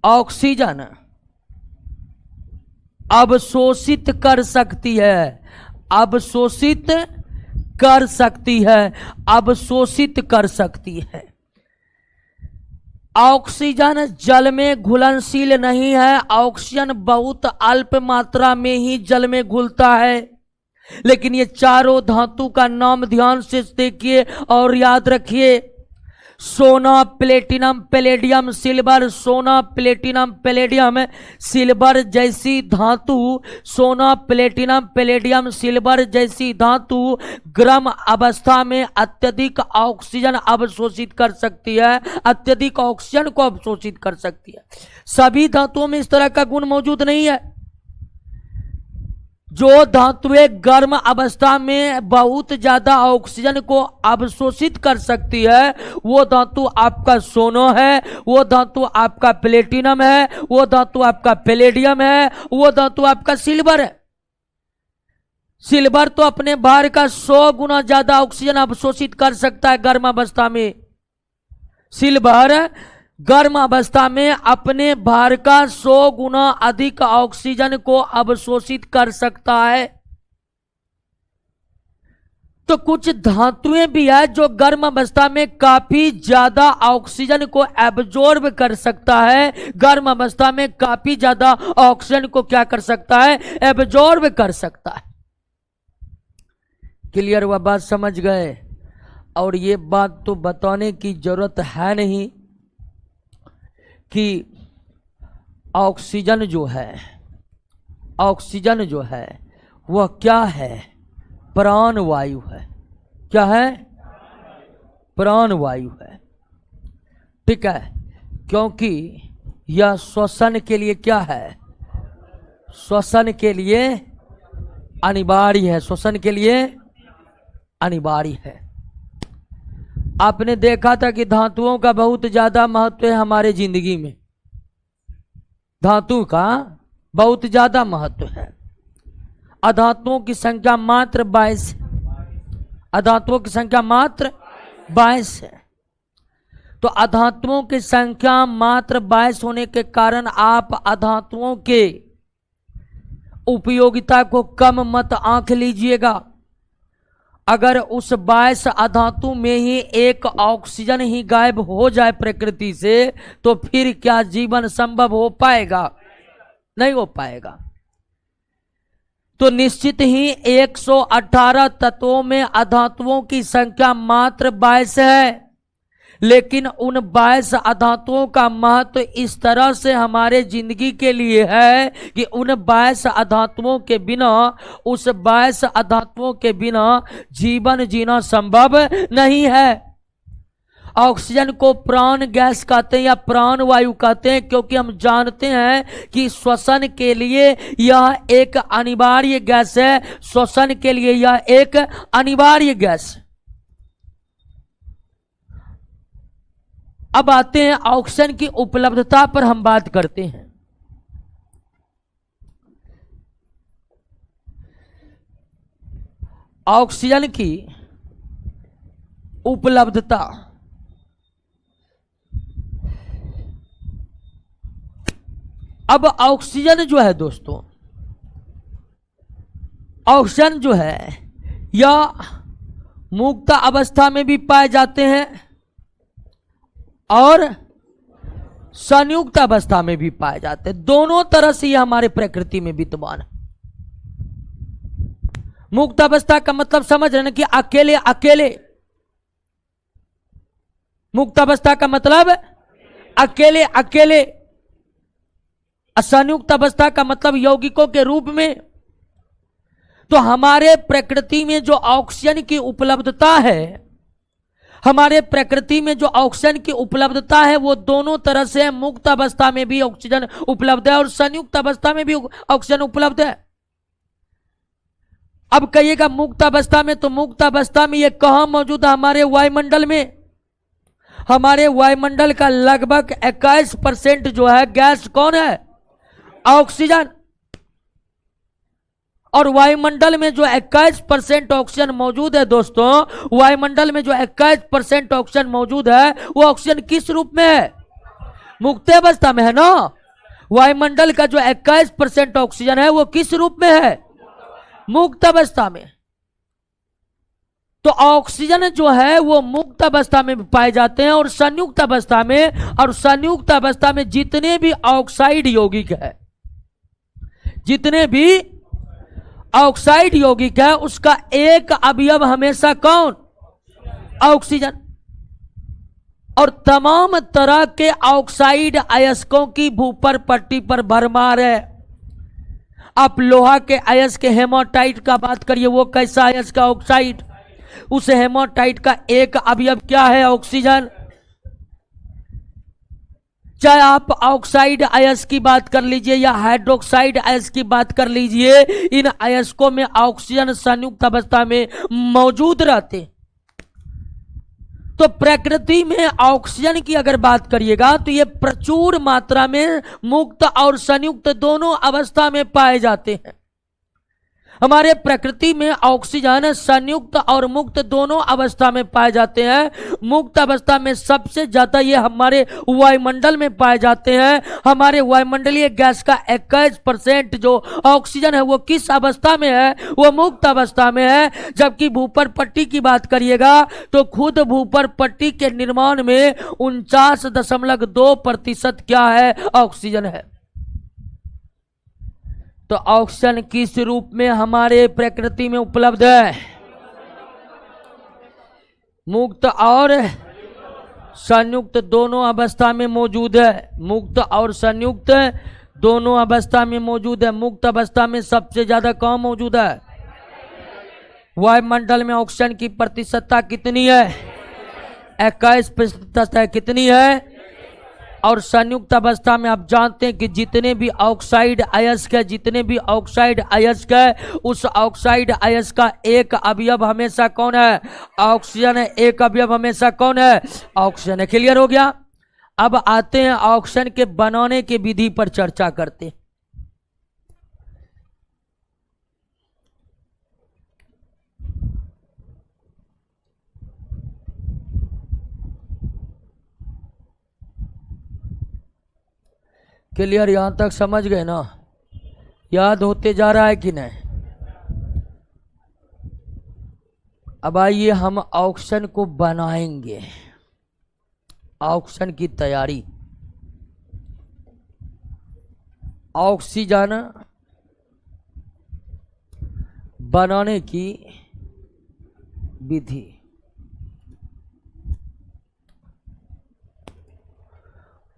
ऑक्सीजन अवशोषित कर सकती है। ऑक्सीजन जल में घुलनशील नहीं है, ऑक्सीजन बहुत अल्प मात्रा में ही जल में घुलता है। लेकिन ये चारों धातु का नाम ध्यान से देखिए और याद रखिए। सोना, प्लेटिनम, पैलेडियम, सिल्वर, सोना, प्लेटिनम, पैलेडियम, सिल्वर जैसी धातु, सोना, प्लेटिनम, पैलेडियम, सिल्वर जैसी धातु गर्म अवस्था में अत्यधिक ऑक्सीजन अवशोषित कर सकती है, अत्यधिक ऑक्सीजन को अवशोषित कर सकती है। सभी धातुओं में इस तरह का गुण मौजूद नहीं है। जो धातुएं गर्म अवस्था में बहुत ज्यादा ऑक्सीजन को अवशोषित कर सकती है, वो धातु आपका सोना है, वो धातु आपका प्लेटिनम है, वो धातु आपका पैलेडियम है, वो धातु आपका सिल्वर है। सिल्वर तो अपने भार का 100 गुना ज्यादा ऑक्सीजन अवशोषित कर सकता है गर्म अवस्था में। सिल्वर गर्म अवस्था में अपने भार का 100 गुना अधिक ऑक्सीजन को अवशोषित कर सकता है। तो कुछ धातुएं भी है जो गर्म अवस्था में काफी ज्यादा ऑक्सीजन को एब्जॉर्ब कर सकता है, गर्म अवस्था में काफी ज्यादा ऑक्सीजन को क्या कर सकता है, एब्जॉर्ब कर सकता है। क्लियर हुआ बात, समझ गए। और ये बात तो बताने की जरूरत है नहीं कि ऑक्सीजन जो है वह क्या है, प्राण वायु है। क्या है? प्राण वायु है। ठीक है, क्योंकि यह श्वसन के लिए क्या है, श्वसन के लिए अनिवार्य है, श्वसन के लिए अनिवार्य है। आपने देखा था कि धातुओं का बहुत ज्यादा महत्व है हमारे जिंदगी में, धातु का बहुत ज्यादा महत्व है। अधातुओं की संख्या मात्र 22 है, अधातुओं की संख्या मात्र 22 है। तो अधातुओं की संख्या मात्र 22 होने के कारण आप अधातुओं के उपयोगिता को कम मत आंक लीजिएगा। अगर उस 22 अधातु में ही एक ऑक्सीजन ही गायब हो जाए प्रकृति से, तो फिर क्या जीवन संभव हो पाएगा? नहीं हो पाएगा। तो निश्चित ही 118 तत्वों में अधातुओं की संख्या मात्र 22 है, लेकिन उन 22 अधातुओं का महत्व इस तरह से हमारे जिंदगी के लिए है कि उन 22 अधातुओं के बिना, उस 22 अधातुओं के बिना जीवन जीना संभव नहीं है। ऑक्सीजन को प्राण गैस कहते हैं या प्राण वायु कहते हैं, क्योंकि हम जानते हैं कि श्वसन के लिए यह एक अनिवार्य गैस है। श्वसन के लिए यह एक अनिवार्य गैस। अब आते हैं ऑक्सीजन की उपलब्धता पर हम बात करते हैं। ऑक्सीजन की उपलब्धता, अब ऑक्सीजन जो है दोस्तों, ऑक्सीजन जो है यह मुक्त अवस्था में भी पाए जाते हैं और संयुक्त अवस्था में भी पाए जाते हैं। दोनों तरह से यह हमारे प्रकृति में विद्यमान है। मुक्त अवस्था का मतलब समझ रहे हैं कि अकेले अकेले, मुक्त अवस्था का मतलब अकेले अकेले, असंयुक्त अवस्था का मतलब यौगिकों के रूप में। तो हमारे प्रकृति में जो ऑक्सीजन की उपलब्धता है, हमारे प्रकृति में जो ऑक्सीजन की उपलब्धता है वो दोनों तरह से है। मुक्त अवस्था में भी ऑक्सीजन उपलब्ध है और संयुक्त अवस्था में भी ऑक्सीजन उपलब्ध है। अब कहिएगा मुक्त अवस्था में, तो मुक्त अवस्था में ये कहां मौजूद है? हमारे वायुमंडल में। हमारे वायुमंडल का लगभग 21% जो है गैस कौन है? ऑक्सीजन। और वायुमंडल में जो 21% ऑक्सीजन मौजूद है दोस्तों, वायुमंडल में जो 21% ऑक्सीजन मौजूद है वो ऑक्सीजन किस रूप में है? मुक्त अवस्था में है ना। वायुमंडल का जो 21% ऑक्सीजन है वो किस रूप में है? मुक्त अवस्था में। तो ऑक्सीजन जो है वो मुक्त अवस्था में पाए जाते हैं और संयुक्त अवस्था में। और संयुक्त अवस्था में जितने भी ऑक्साइड यौगिक है, जितने भी ऑक्साइड यौगिक है, उसका एक अवयव हमेशा कौन? ऑक्सीजन। और तमाम तरह के ऑक्साइड अयस्कों की भूपर पट्टी पर भरमार है। आप लोहा के अयस्क हेमाटाइट का बात करिए, वो कैसा अयस्क? ऑक्साइड। उस हेमाटाइट का एक अवयव क्या है? ऑक्सीजन। चाहे आप ऑक्साइड अयस्क की बात कर लीजिए या हाइड्रोक्साइड अयस्क की बात कर लीजिए, इन अयस्कों में ऑक्सीजन संयुक्त अवस्था में मौजूद रहते हैं। तो प्रकृति में ऑक्सीजन की अगर बात करिएगा तो ये प्रचुर मात्रा में मुक्त और संयुक्त दोनों अवस्था में पाए जाते हैं। हमारे प्रकृति में ऑक्सीजन संयुक्त और मुक्त दोनों अवस्था में पाए जाते हैं। मुक्त अवस्था में सबसे ज्यादा ये हमारे वायुमंडल में पाए जाते हैं। हमारे वायुमंडलीय गैस का 21% जो ऑक्सीजन है वो किस अवस्था में है? वो मुक्त अवस्था में है। जबकि भूपर पट्टी की बात करिएगा तो खुद भूपर पट्टी के निर्माण में 49.2% क्या है? ऑक्सीजन है। तो ऑक्सीजन किस रूप में हमारे प्रकृति में उपलब्ध है? मुक्त और संयुक्त दोनों अवस्था में मौजूद है। मुक्त और संयुक्त दोनों अवस्था में मौजूद है। मुक्त अवस्था में सबसे ज्यादा कौन मौजूद है? वायुमंडल में ऑक्सीजन की प्रतिशतता कितनी है? 21% है। कितनी है? और संयुक्त अवस्था में आप जानते हैं कि जितने भी ऑक्साइड अयस्क है, जितने भी ऑक्साइड अयस्क है, उस ऑक्साइड अयस्क का एक अवयव हमेशा कौन है? ऑक्सीजन है। एक अवयव हमेशा कौन है? ऑक्सीजन है। क्लियर हो गया? अब आते हैं ऑक्सीजन के बनाने की विधि पर चर्चा करते हैं। क्लियर? यहां तक समझ गए ना? याद होते जा रहा है कि नहीं? अब आइए हम ऑक्सीजन को बनाएंगे। ऑक्सीजन की तैयारी, ऑक्सीजन बनाने की विधि।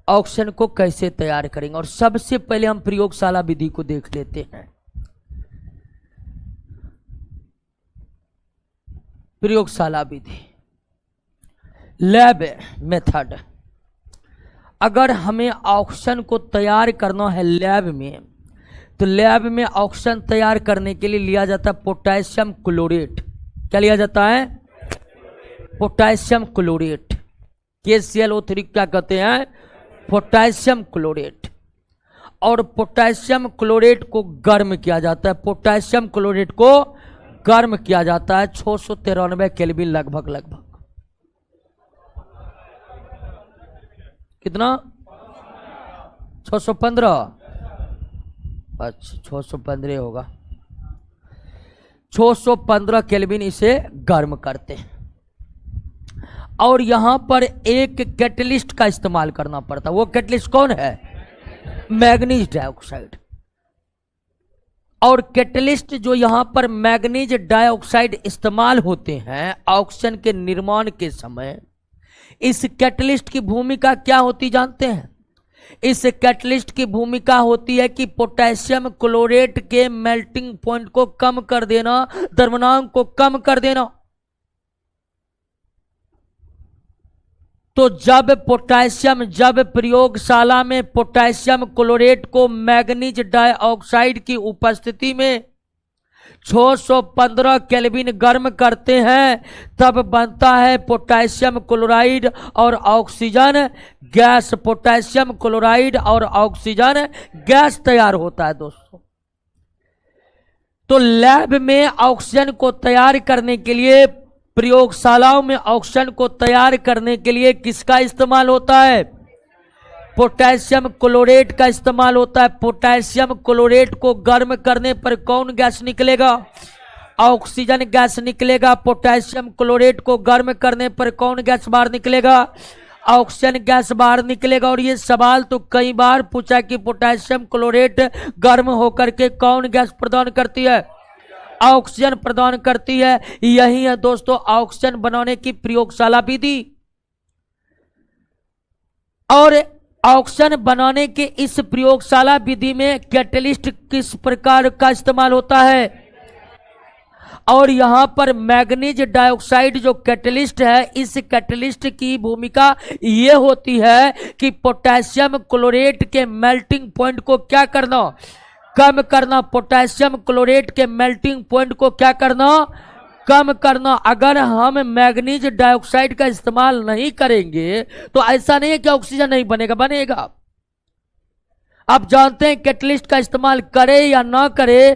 ऑक्सीजन को कैसे तैयार करेंगे। और सबसे पहले हम प्रयोगशाला विधि को देख लेते हैं। प्रयोगशाला विधि, लैब मेथड। अगर हमें ऑक्सीजन को तैयार करना है लैब में, तो लैब में ऑक्सीजन तैयार करने के लिए लिया जाता है पोटेशियम क्लोरेट। क्या लिया जाता है? Potassium chlorate. KClO3 क्या कहते हैं? Potassium chlorate. और पोटेशियम क्लोरेट को गर्म किया जाता है। पोटेशियम क्लोरेट को गर्म किया जाता है 693 केल्विन लगभग। कितना? 615। अच्छा 615 होगा। 615 केल्विन इसे गर्म करते हैं। और यहां पर एक कैटलिस्ट का इस्तेमाल करना पड़ता है। वो कैटलिस्ट कौन है? Manganese dioxide. और कैटलिस्ट जो यहां पर मैग्नीज डाइऑक्साइड इस्तेमाल होते हैं ऑक्सीजन के निर्माण के समय, इस कैटलिस्ट की भूमिका क्या होती जानते हैं? इस कैटलिस्ट की भूमिका होती है कि पोटेशियम क्लोरेट के मेल्टिंग पॉइंट को कम कर देना, द्रवणांक को कम कर देना। तो जब प्रयोगशाला में पोटेशियम क्लोरेट को मैग्नीज डाइऑक्साइड की उपस्थिति में 615 केल्विन गर्म करते हैं, तब बनता है पोटेशियम क्लोराइड और ऑक्सीजन गैस। पोटेशियम क्लोराइड और ऑक्सीजन गैस तैयार होता है दोस्तों। तो लैब में ऑक्सीजन को तैयार करने के लिए, प्रयोगशालाओं में ऑक्सीजन को तैयार करने के लिए किसका इस्तेमाल होता है? पोटेशियम क्लोरेट का इस्तेमाल होता है। पोटेशियम क्लोरेट को गर्म करने पर कौन गैस निकलेगा? ऑक्सीजन गैस निकलेगा। पोटेशियम क्लोरेट को गर्म करने पर कौन गैस बाहर निकलेगा? ऑक्सीजन गैस बाहर निकलेगा। और ये सवाल तो कई बार पूछा कि पोटेशियम क्लोरेट गर्म होकर के कौन गैस प्रदान करती है? ऑक्सीजन प्रदान करती है। यही है दोस्तों ऑक्सीजन बनाने की प्रयोगशाला विधि। और ऑक्सीजन बनाने के इस प्रयोगशाला विधि में कैटलिस्ट किस प्रकार का इस्तेमाल होता है? और यहां पर मैग्नीज डाइऑक्साइड जो कैटलिस्ट है, इस कैटलिस्ट की भूमिका यह होती है कि पोटेशियम क्लोरेट के मेल्टिंग पॉइंट को क्या करना? कम करना। पोटेशियम क्लोरेट के मेल्टिंग पॉइंट को क्या करना? कम करना। अगर हम मैग्नीज डाइऑक्साइड का इस्तेमाल नहीं करेंगे तो ऐसा नहीं है कि ऑक्सीजन नहीं बनेगा, बनेगा। आप जानते हैं कैटलिस्ट का इस्तेमाल करें या ना करें,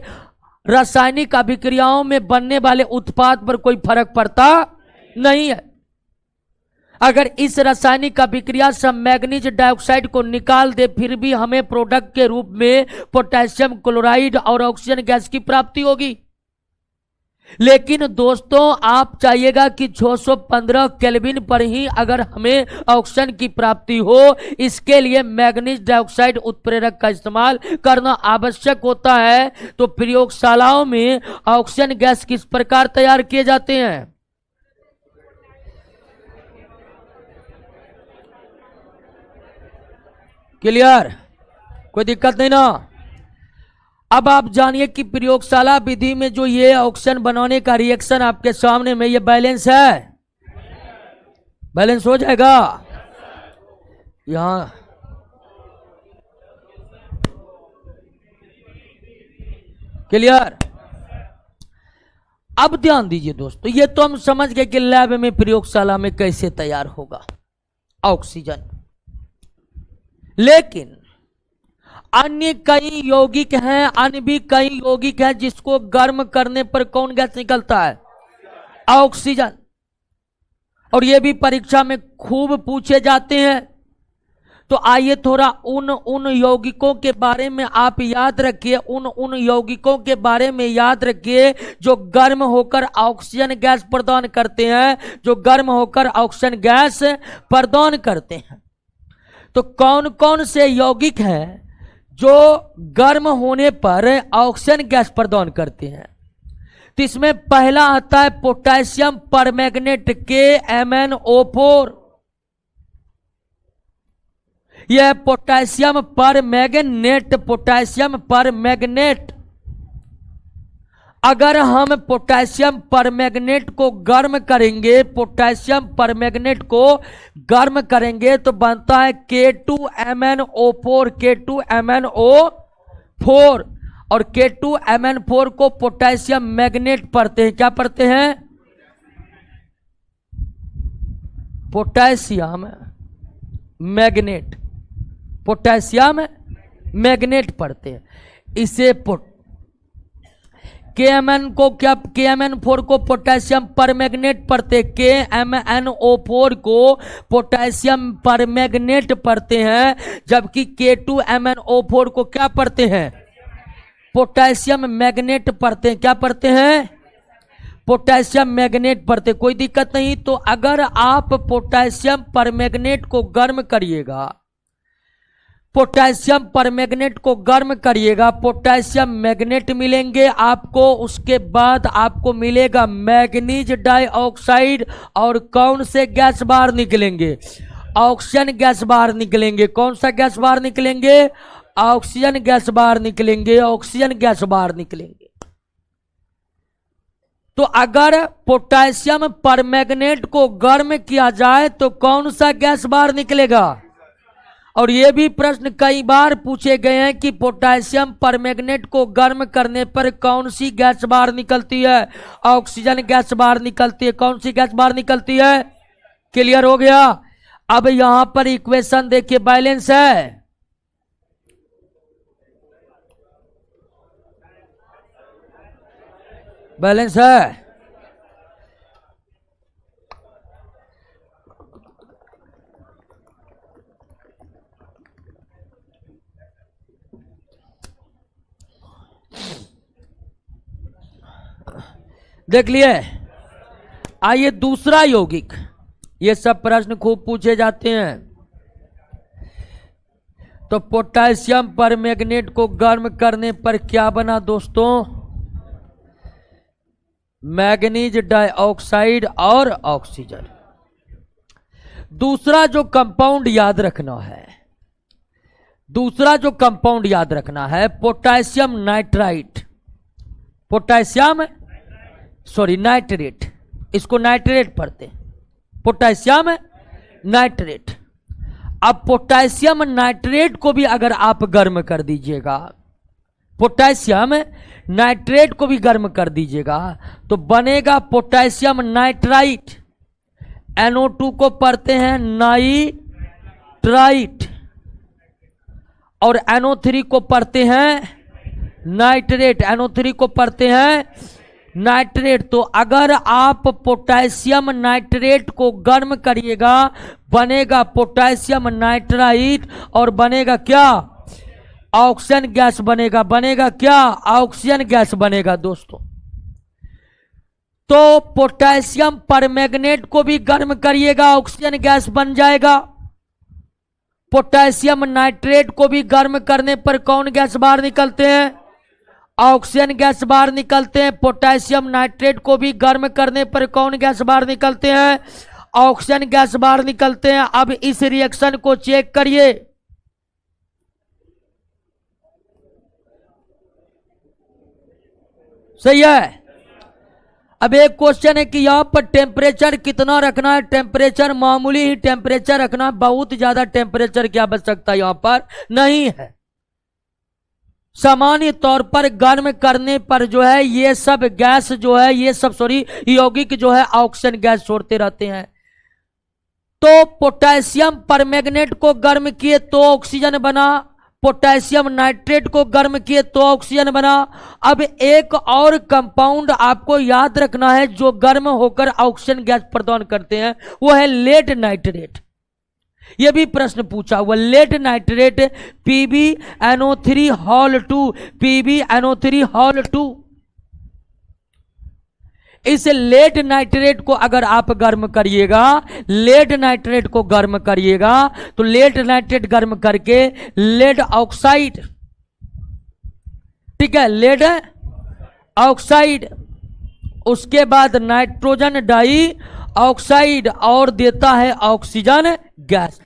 रासायनिक अभिक्रियाओं में बनने वाले उत्पाद पर कोई फर्क पड़ता नहीं है। अगर इस रासायनिक अभिक्रिया से मैग्नीज डाइऑक्साइड को निकाल दे, फिर भी हमें प्रोडक्ट के रूप में पोटेशियम क्लोराइड और ऑक्सीजन गैस की प्राप्ति होगी। लेकिन दोस्तों आप चाहिएगा कि 615 केल्विन पर ही अगर हमें ऑक्सीजन की प्राप्ति हो, इसके लिए मैग्नीज डाइऑक्साइड उत्प्रेरक का इस्तेमाल करना आवश्यक होता है। तो प्रयोगशालाओं में ऑक्सीजन गैस किस प्रकार तैयार किए जाते हैं? क्लियर? कोई दिक्कत नहीं ना? अब आप जानिए कि प्रयोगशाला विधि में जो ये ऑक्सीजन बनाने का रिएक्शन आपके सामने में ये बैलेंस है, बैलेंस हो जाएगा यहां। क्लियर? अब ध्यान दीजिए दोस्तों, ये तो हम समझ गए कि लैब में प्रयोगशाला में कैसे तैयार होगा ऑक्सीजन। लेकिन अन्य कई यौगिक हैं, अन्य भी कई यौगिक हैं जिसको गर्म करने पर कौन गैस निकलता है? ऑक्सीजन। और ये भी परीक्षा में खूब पूछे जाते हैं। तो आइए थोड़ा उन यौगिकों के बारे में आप याद रखिए, उन यौगिकों के बारे में याद रखिए जो गर्म होकर ऑक्सीजन गैस प्रदान करते हैं, जो गर्म होकर ऑक्सीजन गैस प्रदान करते हैं। तो कौन कौन से यौगिक हैं जो गर्म होने पर ऑक्सीजन गैस प्रदान करते हैं? तो इसमें पहला आता है पोटेशियम परमैंगनेट KMnO4। यह पोटेशियम पर मैग्नेट, पोटेशियम पर मैग्नेट। अगर हम पोटेशियम परमैंगनेट को गर्म करेंगे, पोटेशियम परमैंगनेट को गर्म करेंगे तो बनता है K2MnO4, K2MnO4। और K2Mn4 को पोटेशियम मैग्नेट पढ़ते हैं। क्या पढ़ते हैं? पोटेशियम मैग्नेट, पोटेशियम मैग्नेट पढ़ते हैं। इसे KMn को क्या, KMn4 को पोटेशियम परमैंगनेट पढ़ते, KMnO4 को पोटेशियम परमैंगनेट पढ़ते हैं, जबकि K2MnO4 को क्या पढ़ते हैं? पोटेशियम मैग्नेट पढ़ते हैं। क्या पढ़ते हैं? पोटेशियम मैग्नेट पढ़ते। कोई दिक्कत नहीं। तो अगर आप पोटेशियम परमैंगनेट को गर्म करिएगा, पोटेशियम परमैंगनेट को गर्म करिएगा, पोटेशियम मैग्नेट मिलेंगे आपको। उसके बाद आपको मिलेगा मैग्नीज डाइऑक्साइड। और कौन से गैस बाहर निकलेंगे? ऑक्सीजन गैस बाहर निकलेंगे। कौन सा गैस बाहर निकलेंगे? ऑक्सीजन गैस बाहर निकलेंगे, ऑक्सीजन गैस बाहर निकलेंगे। तो अगर पोटेशियम परमैंगनेट को गर्म किया जाए तो कौन सा गैस बाहर निकलेगा? और यह भी प्रश्न कई बार पूछे गए हैं कि पोटेशियम परमैंगनेट को गर्म करने पर कौन सी गैस बाहर निकलती है? ऑक्सीजन गैस बाहर निकलती है। कौन सी गैस बाहर निकलती है? क्लियर हो गया? अब यहां पर इक्वेशन देखिए, बैलेंस है। बैलेंस है। देख लिए। आइए दूसरा यौगिक। ये सब प्रश्न खूब पूछे जाते हैं। तो पोटेशियम परमैंगनेट को गर्म करने पर क्या बना दोस्तों? मैग्नीज डाइऑक्साइड और ऑक्सीजन। दूसरा जो कंपाउंड याद रखना है, दूसरा जो कंपाउंड याद रखना है पोटेशियम नाइट्राइट, पोटेशियम नाइट्रेट। इसको नाइट्रेट पढ़ते हैं, पोटेशियम नाइट्रेट। अब पोटेशियम नाइट्रेट को भी अगर आप गर्म कर दीजिएगा, पोटेशियम नाइट्रेट को भी गर्म कर दीजिएगा तो बनेगा पोटेशियम नाइट्राइट। NO2 को पढ़ते हैं नाइट्राइट और NO3 को पढ़ते हैं नाइट्रेट, NO3 को पढ़ते हैं नाइट्रेट। तो अगर आप पोटेशियम नाइट्रेट को गर्म करिएगा बनेगा पोटेशियम नाइट्राइट और बनेगा क्या? ऑक्सीजन गैस बनेगा। बनेगा क्या? ऑक्सीजन गैस बनेगा दोस्तों। तो पोटेशियम परमैंगनेट को भी गर्म करिएगा, ऑक्सीजन गैस बन जाएगा। पोटेशियम नाइट्रेट को भी गर्म करने पर कौन गैस बाहर निकलते हैं? ऑक्सीजन गैस बाहर निकलते हैं। पोटेशियम नाइट्रेट को भी गर्म करने पर कौन गैस बाहर निकलते हैं? ऑक्सीजन गैस बाहर निकलते हैं। अब इस रिएक्शन को चेक करिए। सही है। अब एक क्वेश्चन है कि यहां पर टेम्परेचर कितना रखना है? टेम्परेचर मामूली ही टेम्परेचर रखना है, बहुत ज्यादा टेम्परेचर क्या बच सकता है? यहां पर नहीं है। सामान्य तौर पर गर्म करने पर जो है ये सब गैस जो है, ये सब यौगिक जो है ऑक्सीजन गैस छोड़ते रहते हैं। तो पोटेशियम परमैंगनेट को गर्म किए तो ऑक्सीजन बना, पोटेशियम नाइट्रेट को गर्म किए तो ऑक्सीजन बना। अब एक और कंपाउंड आपको याद रखना है जो गर्म होकर ऑक्सीजन गैस प्रदान करते हैं, वो है लेड नाइट्रेट। यह भी प्रश्न पूछा हुआ, लेड नाइट्रेट PbNO3 PbNO3 इस लेड नाइट्रेट को अगर आप गर्म करिएगा, लेड नाइट्रेट को गर्म करिएगा तो लेड नाइट्रेट गर्म करके लेड ऑक्साइड, ठीक है, लेड ऑक्साइड, उसके बाद नाइट्रोजन डाई ऑक्साइड और देता है ऑक्सीजन गैस।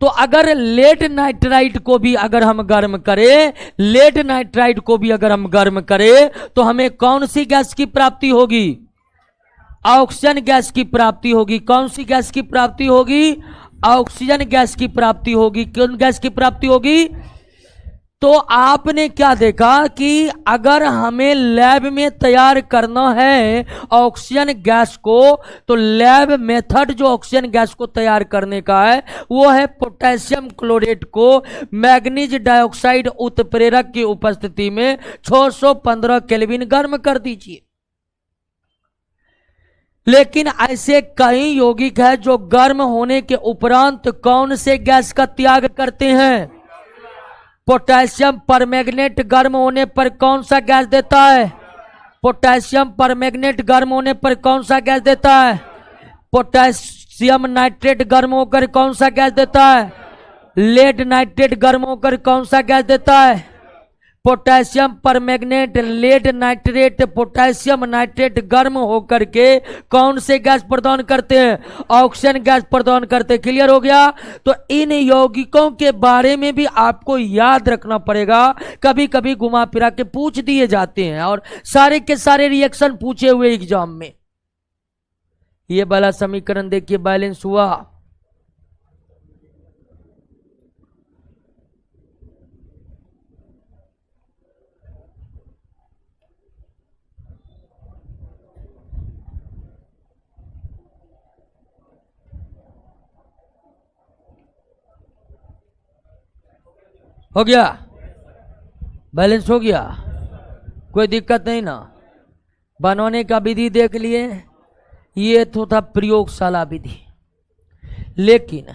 तो अगर लेड नाइट्राइट को भी अगर हम गर्म करें, लेड नाइट्राइट को भी अगर हम गर्म करें तो हमें कौन सी गैस की प्राप्ति होगी? ऑक्सीजन गैस की प्राप्ति होगी। कौन सी गैस की प्राप्ति होगी? ऑक्सीजन गैस की प्राप्ति होगी। कौन गैस की प्राप्ति होगी? तो आपने क्या देखा कि अगर हमें लैब में तैयार करना है ऑक्सीजन गैस को, तो लैब मेथड जो ऑक्सीजन गैस को तैयार करने का है वो है पोटेशियम क्लोरेट को मैग्नीज डाइऑक्साइड उत्प्रेरक की उपस्थिति में 615 केल्विन गर्म कर दीजिए। लेकिन ऐसे कई यौगिक है जो गर्म होने के उपरांत कौन से गैस का त्याग करते हैं? पोटेशियम परमैंगनेट गर्म होने पर कौन सा गैस देता है? पोटेशियम परमैंगनेट गर्म होने पर कौन सा गैस देता है? पोटेशियम नाइट्रेट गर्म होकर कौन सा गैस देता है? लेड नाइट्रेट गर्म होकर कौन सा गैस देता है? Potassium permanganate, lead nitrate, potassium nitrate गर्म होकर के कौन से गैस प्रदान करते हैं? ऑक्सीजन गैस प्रदान करते हैं। क्लियर हो गया? तो इन यौगिकों के बारे में भी आपको याद रखना पड़ेगा। कभी कभी घुमा फिरा के पूछ दिए जाते हैं और सारे के सारे रिएक्शन पूछे हुए एग्जाम में। ये वाला समीकरण देखिए, बैलेंस हुआ। हो गया? बैलेंस हो गया? कोई दिक्कत नहीं ना? बनाने का विधि देख लिए, ये तो था प्रयोगशाला विधि। लेकिन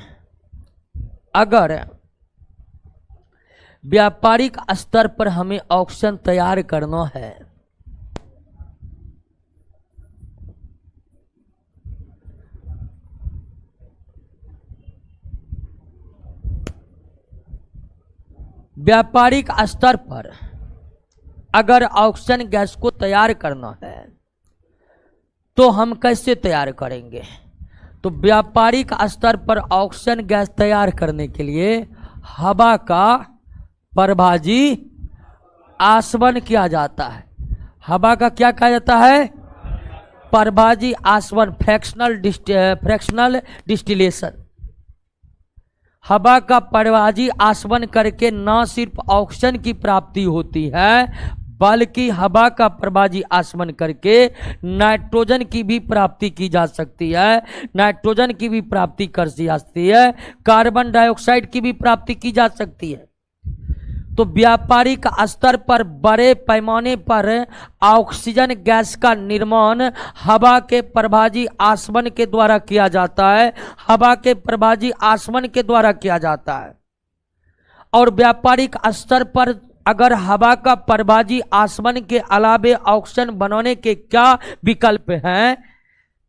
अगर व्यापारिक स्तर पर हमें ऑक्सीजन तैयार करना है, व्यापारिक स्तर पर अगर ऑक्सीजन गैस को तैयार करना है तो हम कैसे तैयार करेंगे? तो व्यापारिक स्तर पर ऑक्सीजन गैस तैयार करने के लिए हवा का परभाजी आसवन किया जाता है। हवा का क्या कहा जाता है? परभाजी आसवन, फ्रैक्शनल डिस्टिलेशन। हवा का परभाजी आसवन करके न सिर्फ ऑक्सीजन की प्राप्ति होती है, बल्कि हवा का परभाजी आसवन करके नाइट्रोजन की भी प्राप्ति की जा सकती है, नाइट्रोजन की भी प्राप्ति कर सकती है, कार्बन डाइऑक्साइड की भी प्राप्ति की जा सकती है। तो व्यापारिक स्तर पर बड़े पैमाने पर ऑक्सीजन गैस का निर्माण हवा के परभाजी आसवन के द्वारा किया जाता है, हवा के परभाजी आसवन के द्वारा किया जाता है। और व्यापारिक स्तर पर अगर हवा का परभाजी आसवन के अलावे ऑक्सीजन बनाने के क्या विकल्प हैं?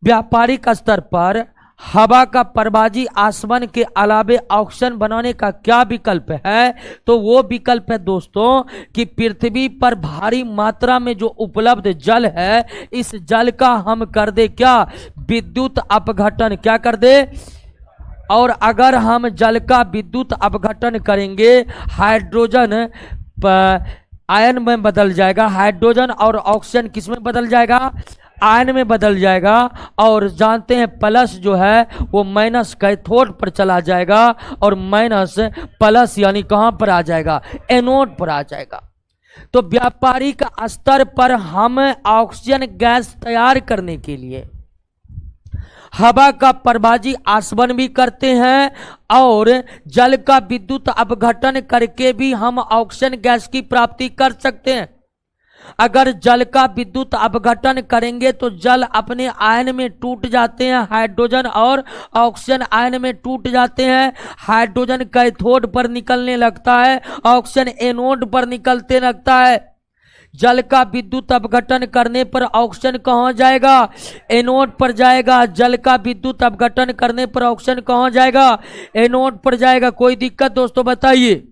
व्यापारिक स्तर पर हवा का परभाजी आसवन के अलावे ऑक्सीजन बनाने का क्या विकल्प है? तो वो विकल्प है दोस्तों कि पृथ्वी पर भारी मात्रा में जो उपलब्ध जल है, इस जल का हम कर दे क्या? विद्युत अपघटन। क्या कर दे? और अगर हम जल का विद्युत अपघटन करेंगे, हाइड्रोजन आयन में बदल जाएगा, हाइड्रोजन और ऑक्सीजन किस में बदल जाएगा? आयन में बदल जाएगा। और जानते हैं प्लस जो है वो माइनस कैथोड पर चला जाएगा और माइनस प्लस यानी कहां पर आ जाएगा? एनोड पर आ जाएगा। तो व्यापारिक स्तर पर हम ऑक्सीजन गैस तैयार करने के लिए हवा का परभाजी आसवन भी करते हैं और जल का विद्युत अपघटन करके भी हम ऑक्सीजन गैस की प्राप्ति कर सकते हैं। अगर जल का विद्युत अपघटन करेंगे तो जल अपने आयन में टूट जाते हैं, हाइड्रोजन और ऑक्सीजन आयन में टूट जाते हैं। हाइड्रोजन कैथोड पर निकलने लगता है, ऑक्सीजन एनोड पर निकलते लगता है। जल का विद्युत अपघटन करने पर ऑक्सीजन कहां जाएगा? एनोड पर जाएगा। जल का विद्युत अपघटन करने पर ऑक्सीजन कहां जाएगा? एनोड पर जाएगा। कोई दिक्कत दोस्तों बताइए?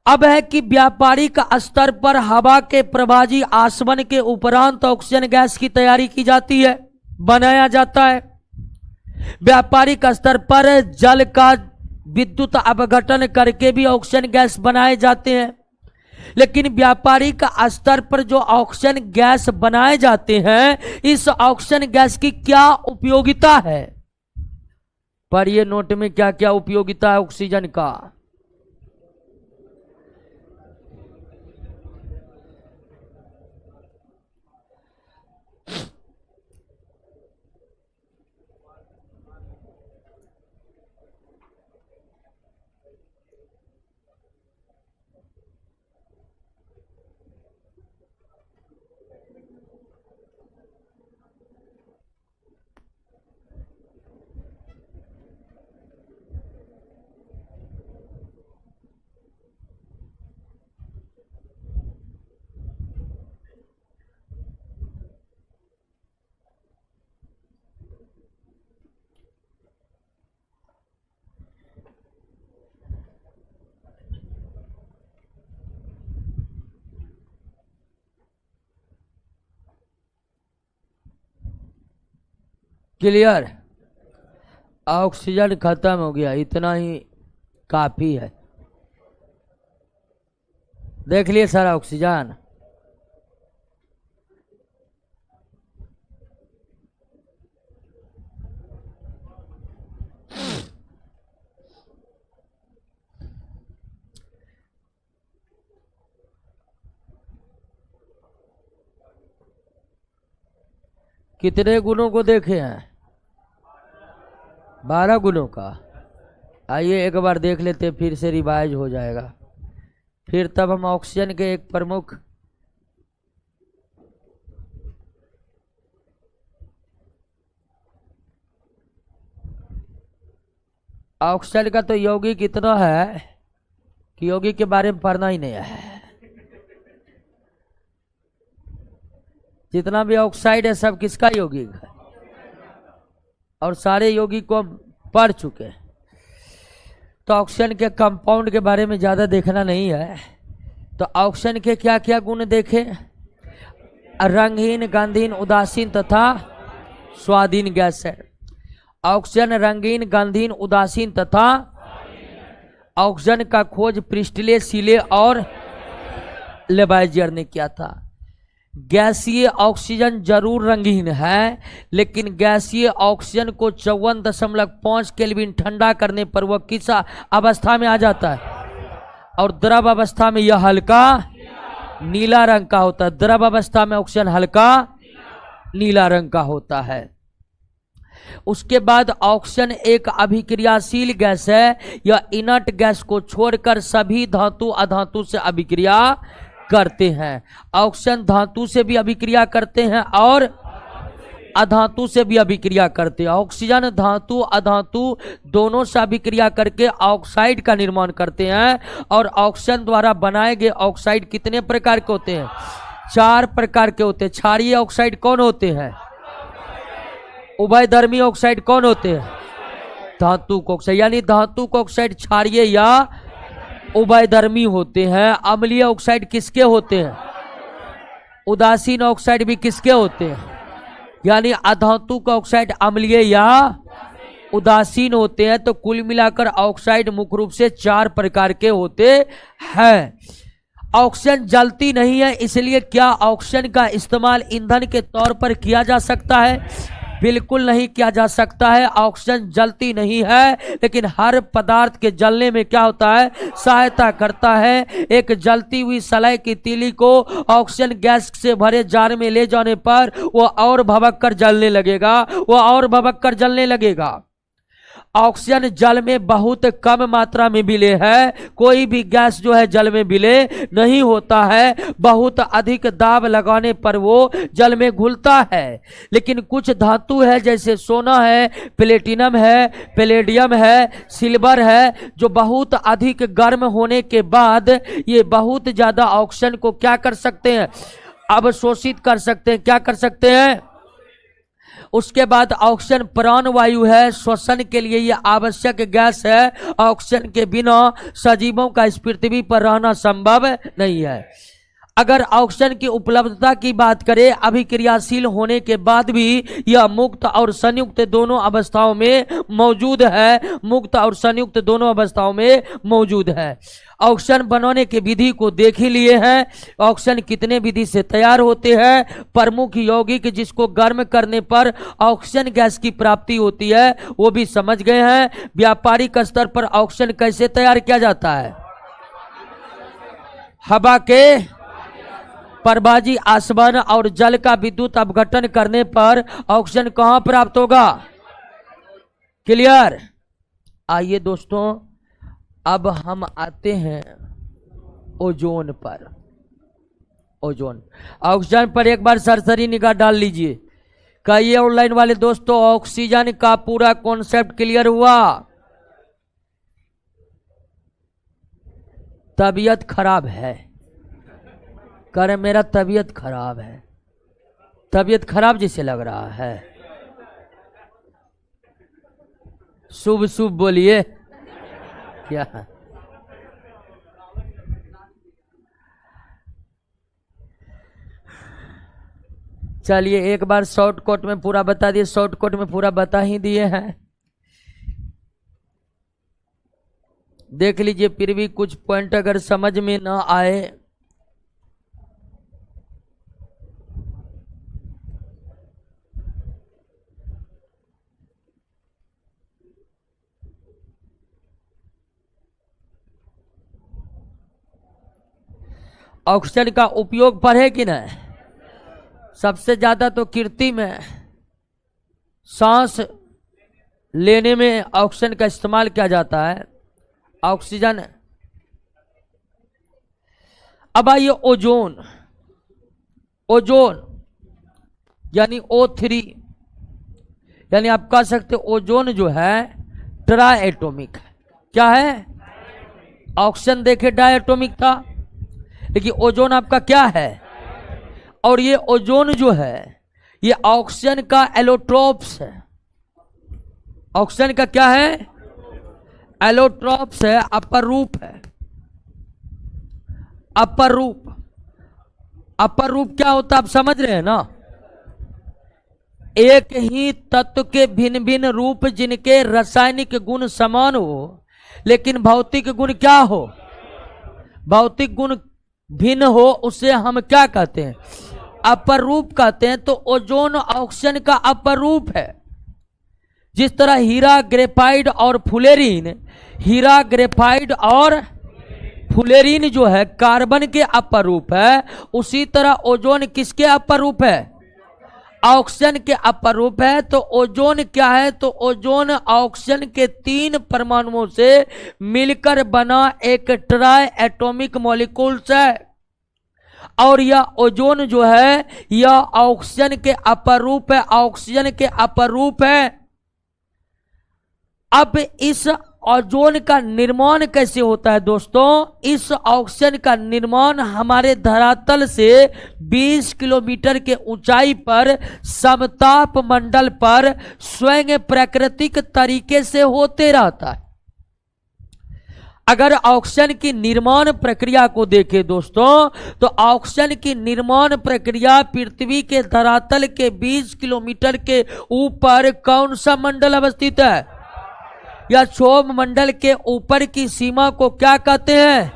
अब है कि व्यापारिक स्तर पर हवा के परभाजी आसवन के उपरांत ऑक्सीजन गैस की तैयारी की जाती है, बनाया जाता है। व्यापारिक स्तर पर जल का विद्युत अपघटन करके भी ऑक्सीजन गैस बनाए जाते हैं, लेकिन व्यापारिक स्तर पर जो ऑक्सीजन गैस बनाए जाते हैं, इस ऑक्सीजन गैस की क्या उपयोगिता है? पर ये नोट में क्या क्या उपयोगिता है ऑक्सीजन का। क्लियर? ऑक्सीजन खत्म हो गया, इतना ही काफी है। देख लिए सारा ऑक्सीजन। कितने गुणों को देखे हैं? 12 गुणों का। आइए एक बार देख लेते, फिर से रिवाइज हो जाएगा। फिर तब हम ऑक्सीजन के एक प्रमुख ऑक्सीजन का तो यौगिक इतना है कि यौगिक के बारे में पढ़ना ही नहीं है। जितना भी ऑक्साइड है सब किसका यौगिक है, और सारे यौगिक को हम पढ़ चुके हैं। तो ऑक्सीजन के कंपाउंड के बारे में ज़्यादा देखना नहीं है। तो ऑक्सीजन के क्या क्या गुण देखे? रंगहीन, गंधहीन, उदासीन तथा स्वादहीन गैस है। ऑक्सीजन रंगीन, गंधहीन, उदासीन तथा ऑक्सीजन का खोज प्रिस्टले, सीले और लेबाइजियर ने किया था। गैसीय ऑक्सीजन जरूर रंगीन है, लेकिन गैसीय ऑक्सीजन को 54.5 केल्विन ठंडा करने पर वह किस अवस्था में आ जाता है? और द्रव अवस्था में यह हल्का नीला रंग का होता है। द्रव अवस्था में ऑक्सीजन हल्का नीला रंग का होता है। उसके बाद ऑक्सीजन एक अभिक्रियाशील गैस है। यह इनर्ट गैस को छोड़कर सभी धातु अधातु से अभिक्रिया करते हैं। ऑक्सीजन धातु से भी अभिक्रिया करते हैं और अधातु से भी अभिक्रिया करते हैं। ऑक्सीजन धातु अधातु दोनों से अभिक्रिया करके ऑक्साइड का निर्माण करते हैं। और ऑक्सीजन द्वारा बनाए गए ऑक्साइड कितने प्रकार के होते हैं? 4 प्रकार के होते हैं। क्षारीय ऑक्साइड कौन होते हैं? उभयधर्मी ऑक्साइड कौन होते हैं? धातु ऑक्साइड। यानी धातु ऑक्साइड क्षारीय या उभयधर्मी होते हैं। अम्लीय ऑक्साइड किसके होते हैं? उदासीन ऑक्साइड भी किसके होते हैं? यानी अधातु का ऑक्साइड अम्लीय या उदासीन होते हैं। तो कुल मिलाकर ऑक्साइड मुख्य रूप से 4 प्रकार के होते हैं। ऑक्सीजन जलती नहीं है, इसलिए क्या ऑक्सीजन का इस्तेमाल ईंधन के तौर पर किया जा सकता है? बिल्कुल नहीं किया जा सकता है। ऑक्सीजन जलती नहीं है, लेकिन हर पदार्थ के जलने में क्या होता है? सहायता करता है। एक जलती हुई सलाई की तीली को ऑक्सीजन गैस से भरे जार में ले जाने पर वह और भभक कर जलने लगेगा, वह और भभक कर जलने लगेगा। ऑक्सीजन जल में बहुत कम मात्रा में विलय है। कोई भी गैस जो है जल में विलय नहीं होता है। बहुत अधिक दाब लगाने पर वो जल में घुलता है। लेकिन कुछ धातु है, जैसे सोना है, प्लेटिनम है, पैलेडियम है, सिल्वर है, जो बहुत अधिक गर्म होने के बाद ये बहुत ज्यादा ऑक्सीजन को क्या कर सकते हैं? अवशोषित कर सकते हैं। क्या कर सकते हैं? उसके बाद ऑक्सीजन प्राण वायु है। श्वसन के लिए यह आवश्यक गैस है। ऑक्सीजन के बिना सजीवों का इस पृथ्वी पर रहना संभव नहीं है। अगर ऑक्सीजन की उपलब्धता की बात करें, अभिक्रियाशील होने के बाद भी यह मुक्त और संयुक्त दोनों अवस्थाओं में मौजूद है, मुक्त और संयुक्त दोनों अवस्थाओं में मौजूद है। ऑक्सीजन बनाने की विधि को देख ही लिए हैं। ऑक्सीजन कितने विधि से तैयार होते हैं। प्रमुख यौगिक जिसको गर्म करने पर ऑक्सीजन गैस की प्राप्ति होती है वो भी समझ गए हैं। व्यापारिक स्तर पर ऑक्सीजन कैसे तैयार किया जाता है? हवा के परबाजी आसवन और जल का विद्युत अपघटन करने पर ऑक्सीजन कहां प्राप्त होगा? क्लियर? आइए दोस्तों, अब हम आते हैं ओजोन पर। ओजोन, ऑक्सीजन पर एक बार सरसरी निगाह डाल लीजिए। कहिए ऑनलाइन वाले दोस्तों, ऑक्सीजन का पूरा कॉन्सेप्ट क्लियर हुआ? तबीयत खराब है, करे मेरा तबीयत खराब है। तबीयत खराब जैसे लग रहा है, शुभ शुभ बोलिए। क्या चलिए एक बार शॉर्टकट में पूरा बता दिए, शॉर्टकट में पूरा बता ही दिए हैं। देख लीजिए, फिर भी कुछ पॉइंट अगर समझ में ना आए ऑक्सीजन का उपयोग पढ़े कि नहीं? सबसे ज्यादा तो कीर्ति में सांस लेने में ऑक्सीजन का इस्तेमाल किया जाता है। ऑक्सीजन। अब आइए ओजोन। ओजोन यानी O3, यानी आप कह सकते ओजोन जो है ट्राई एटॉमिक है। क्या है? ऑक्सीजन देखे डाई एटॉमिक था, लेकिन ओजोन आपका क्या है? और ये ओजोन जो है ये ऑक्सीजन का एलोट्रोप्स है। ऑक्सीजन का क्या है? एलोट्रोप्स है, अपर रूप है। अपर रूप, अपर रूप क्या होता है आप समझ रहे हैं ना? एक ही तत्व के भिन्न भिन्न रूप जिनके रासायनिक गुण समान हो लेकिन भौतिक गुण क्या हो? भौतिक गुण भिन्न हो, उसे हम क्या कहते हैं? अपर रूप कहते हैं। तो ओजोन ऑक्सीजन का अपर रूप है। जिस तरह हीरा, ग्रेफाइट और फुलेरिन, हीरा, ग्रेफाइट और फुलेरिन जो है कार्बन के अपर रूप है, उसी तरह ओजोन किसके अपर रूप है? ऑक्सीजन के अपर रूप है। तो ओजोन क्या है? तो ओजोन ऑक्सीजन के 3 परमाणुओं से मिलकर बना एक ट्राई एटॉमिक मॉलिक्यूल्स है। और यह ओजोन जो है यह ऑक्सीजन के अपर रूप है। ऑक्सीजन के अपर रूप है। अब इस ओजोन का निर्माण कैसे होता है दोस्तों? इस ऑक्सीजन का निर्माण हमारे धरातल से 20 किलोमीटर के ऊंचाई पर समताप मंडल पर स्वयं प्राकृतिक तरीके से होते रहता है। अगर ऑक्सीजन की निर्माण प्रक्रिया को देखें दोस्तों, तो ऑक्सीजन की निर्माण प्रक्रिया पृथ्वी के धरातल के 20 किलोमीटर के ऊपर कौन सा मंडल अवस्थित है? या क्षोभ मंडल के ऊपर की सीमा को क्या कहते हैं?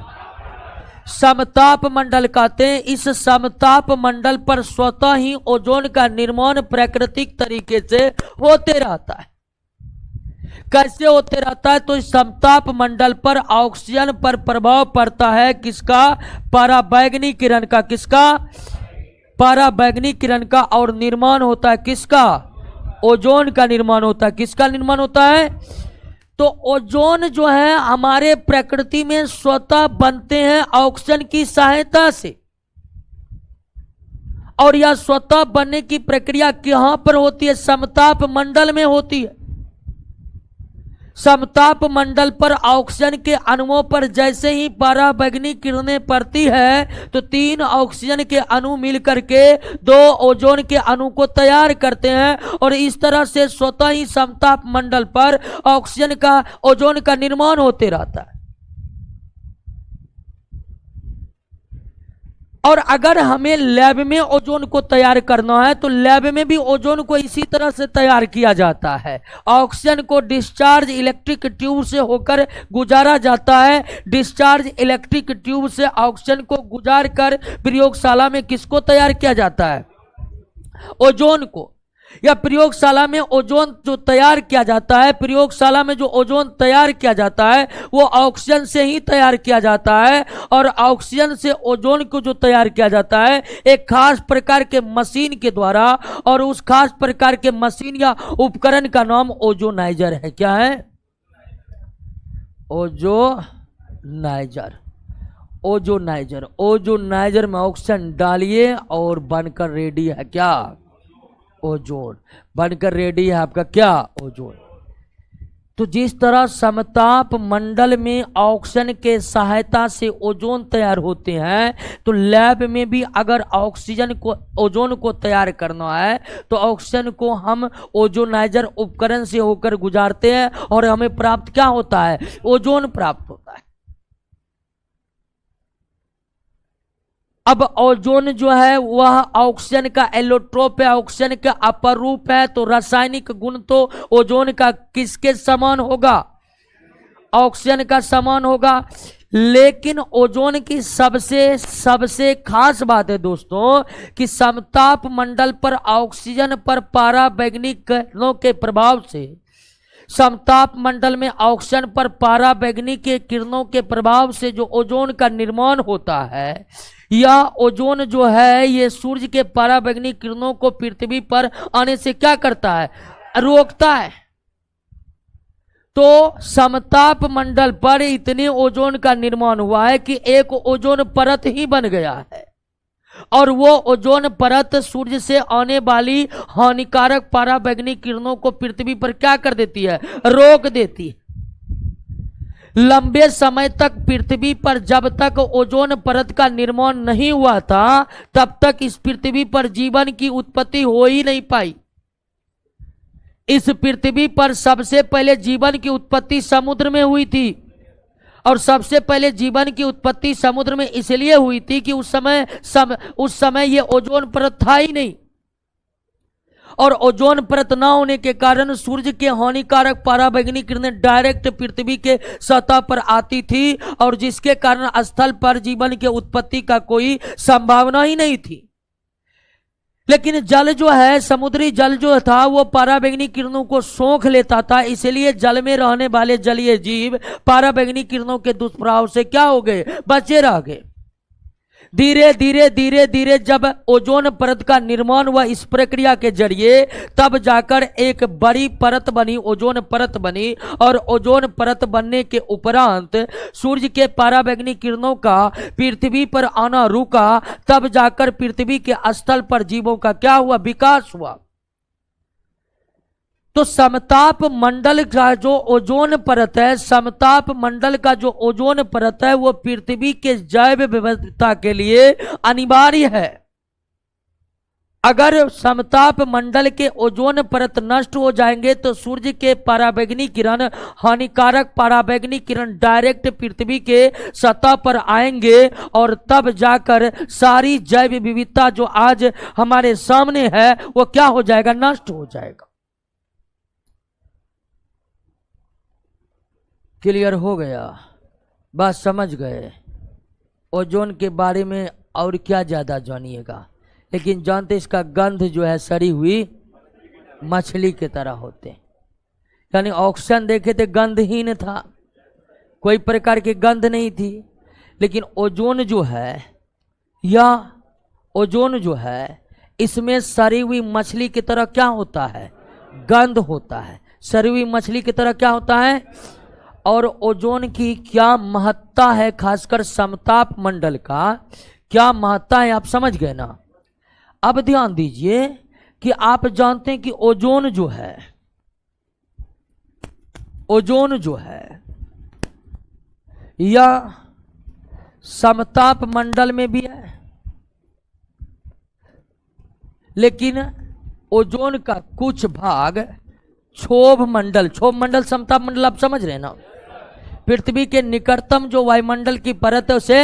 समताप मंडल कहते हैं। इस समताप मंडल पर स्वतः ही ओजोन का निर्माण प्राकृतिक तरीके से होते रहता है। कैसे होते रहता है? तो इस समताप मंडल पर ऑक्सीजन पर प्रभाव पड़ता है किसका? पराबैंगनी किरण का। किसका? पराबैंगनी किरण का। और निर्माण होता है किसका? ओजोन का निर्माण होता है। किसका निर्माण होता है? तो ओजोन जो है हमारे प्रकृति में स्वतः बनते हैं ऑक्सीजन की सहायता से। और यह स्वतः बनने की प्रक्रिया कहां पर होती है? समताप मंडल में होती है। समताप मंडल पर ऑक्सीजन के अणुओं पर जैसे ही पराबैंगनी किरणें पड़ती है तो 3 ऑक्सीजन के अणु मिलकर के 2 ओजोन के अणु को तैयार करते हैं। और इस तरह से स्वतः ही समताप मंडल पर ऑक्सीजन का, ओजोन का निर्माण होते रहता है। और अगर हमें लैब में ओजोन को तैयार करना है तो लैब में भी ओजोन को इसी तरह से तैयार किया जाता है। ऑक्सीजन को डिस्चार्ज इलेक्ट्रिक ट्यूब से होकर गुजारा जाता है। डिस्चार्ज इलेक्ट्रिक ट्यूब से ऑक्सीजन को गुजार कर प्रयोगशाला में किसको तैयार किया जाता है? ओजोन को। या प्रयोगशाला में ओजोन जो तैयार किया जाता है, प्रयोगशाला में जो ओजोन तैयार किया जाता है वो ऑक्सीजन से ही तैयार किया जाता है। और ऑक्सीजन से ओजोन को जो तैयार किया जाता है एक खास प्रकार के मशीन के द्वारा, और उस खास प्रकार के मशीन या उपकरण का नाम ओजोनाइजर है। क्या है? ओजोनाइजर। ओजोनाइजर। ओजोनाइजर में ऑक्सीजन डालिए और बनकर रेडी है क्या? ओजोन। बनकर रेडी है आपका क्या? ओजोन। तो जिस तरह समताप मंडल में ऑक्सीजन के सहायता से ओजोन तैयार होते हैं, तो लैब में भी अगर ऑक्सीजन को ओजोन को तैयार करना है तो ऑक्सीजन को हम ओजोनाइजर उपकरण से होकर गुजारते हैं और हमें प्राप्त क्या होता है? ओजोन प्राप्त होता है। अब ओजोन जो है वह ऑक्सीजन का एलोट्रोप है, ऑक्सीजन का अपर रूप है, तो रासायनिक गुण तो ओजोन का किसके समान होगा? ऑक्सीजन का समान होगा। लेकिन ओजोन की सबसे खास बात है दोस्तों कि समताप मंडल पर ऑक्सीजन पर पाराबैंगनी किरणों के प्रभाव से, समताप मंडल में ऑक्सीजन पर पाराबैंगनी के किरणों के प्रभाव से जो ओजोन का निर्माण होता है, या ओजोन जो है ये सूर्य के पराबैंगनी किरणों को पृथ्वी पर आने से क्या करता है? रोकता है। तो समताप मंडल पर इतने ओजोन का निर्माण हुआ है कि एक ओजोन परत ही बन गया है, और वो ओजोन परत सूर्य से आने वाली हानिकारक पराबैंगनी किरणों को पृथ्वी पर क्या कर देती है? रोक देती है। लंबे समय तक पृथ्वी पर जब तक ओजोन परत का निर्माण नहीं हुआ था तब तक इस पृथ्वी पर जीवन की उत्पत्ति हो ही नहीं पाई। इस पृथ्वी पर सबसे पहले जीवन की उत्पत्ति समुद्र में हुई थी, और सबसे पहले जीवन की उत्पत्ति समुद्र में इसलिए हुई थी कि उस समय ये ओजोन परत था ही नहीं, और ओजोन परत न होने के कारण सूर्य के हानिकारक पराबैंगनी किरणें डायरेक्ट पृथ्वी के सतह पर आती थी, और जिसके कारण स्थल पर जीवन के उत्पत्ति का कोई संभावना ही नहीं थी। लेकिन जल जो है, समुद्री जल जो था वो पराबैंगनी किरणों को सोख लेता था, इसलिए जल में रहने वाले जलीय जीव पराबैंगनी किरणों के दुष्प्रभाव से क्या हो गए? बचे रह गए। धीरे धीरे जब ओजोन परत का निर्माण हुआ इस प्रक्रिया के जरिए, तब जाकर एक बड़ी परत बनी, ओजोन परत बनी, और ओजोन परत बनने के उपरांत सूर्य के पराबैंगनी किरणों का पृथ्वी पर आना रुका, तब जाकर पृथ्वी के स्थल पर जीवों का क्या हुआ? विकास हुआ। तो समताप मंडल का जो ओजोन परत है, समताप मंडल का जो ओजोन परत है वो पृथ्वी के जैव विविधता के लिए अनिवार्य है। अगर समताप मंडल के ओजोन परत नष्ट हो जाएंगे तो सूर्य के पराबैंगनी किरण, हानिकारक पराबैंगनी किरण डायरेक्ट पृथ्वी के सतह पर आएंगे, और तब जाकर सारी जैव विविधता जो आज हमारे सामने है वो क्या हो जाएगा? नष्ट हो जाएगा। क्लियर हो गया? बात समझ गए? ओजोन के बारे में और क्या ज़्यादा जानिएगा, लेकिन जानते इसका गंध जो है सड़ी हुई मछली की तरह होते, यानी ऑक्सीजन देखे थे गंधहीन था, कोई प्रकार की गंध नहीं थी। लेकिन ओजोन जो है, या ओजोन जो है, इसमें सड़ी हुई मछली की तरह क्या होता है? गंध होता है। सड़ी हुई मछली की तरह क्या होता है? और ओजोन की क्या महत्ता है, खासकर समताप मंडल का क्या महत्ता है, आप समझ गए ना? अब ध्यान दीजिए कि आप जानते हैं कि ओजोन जो है, ओजोन जो है या समताप मंडल में भी है, लेकिन ओजोन का कुछ भाग क्षोभ मंडल, क्षोभ मंडल समताप मंडल आप समझ रहे हैं ना? पृथ्वी के निकटतम जो वायुमंडल की परत है उसे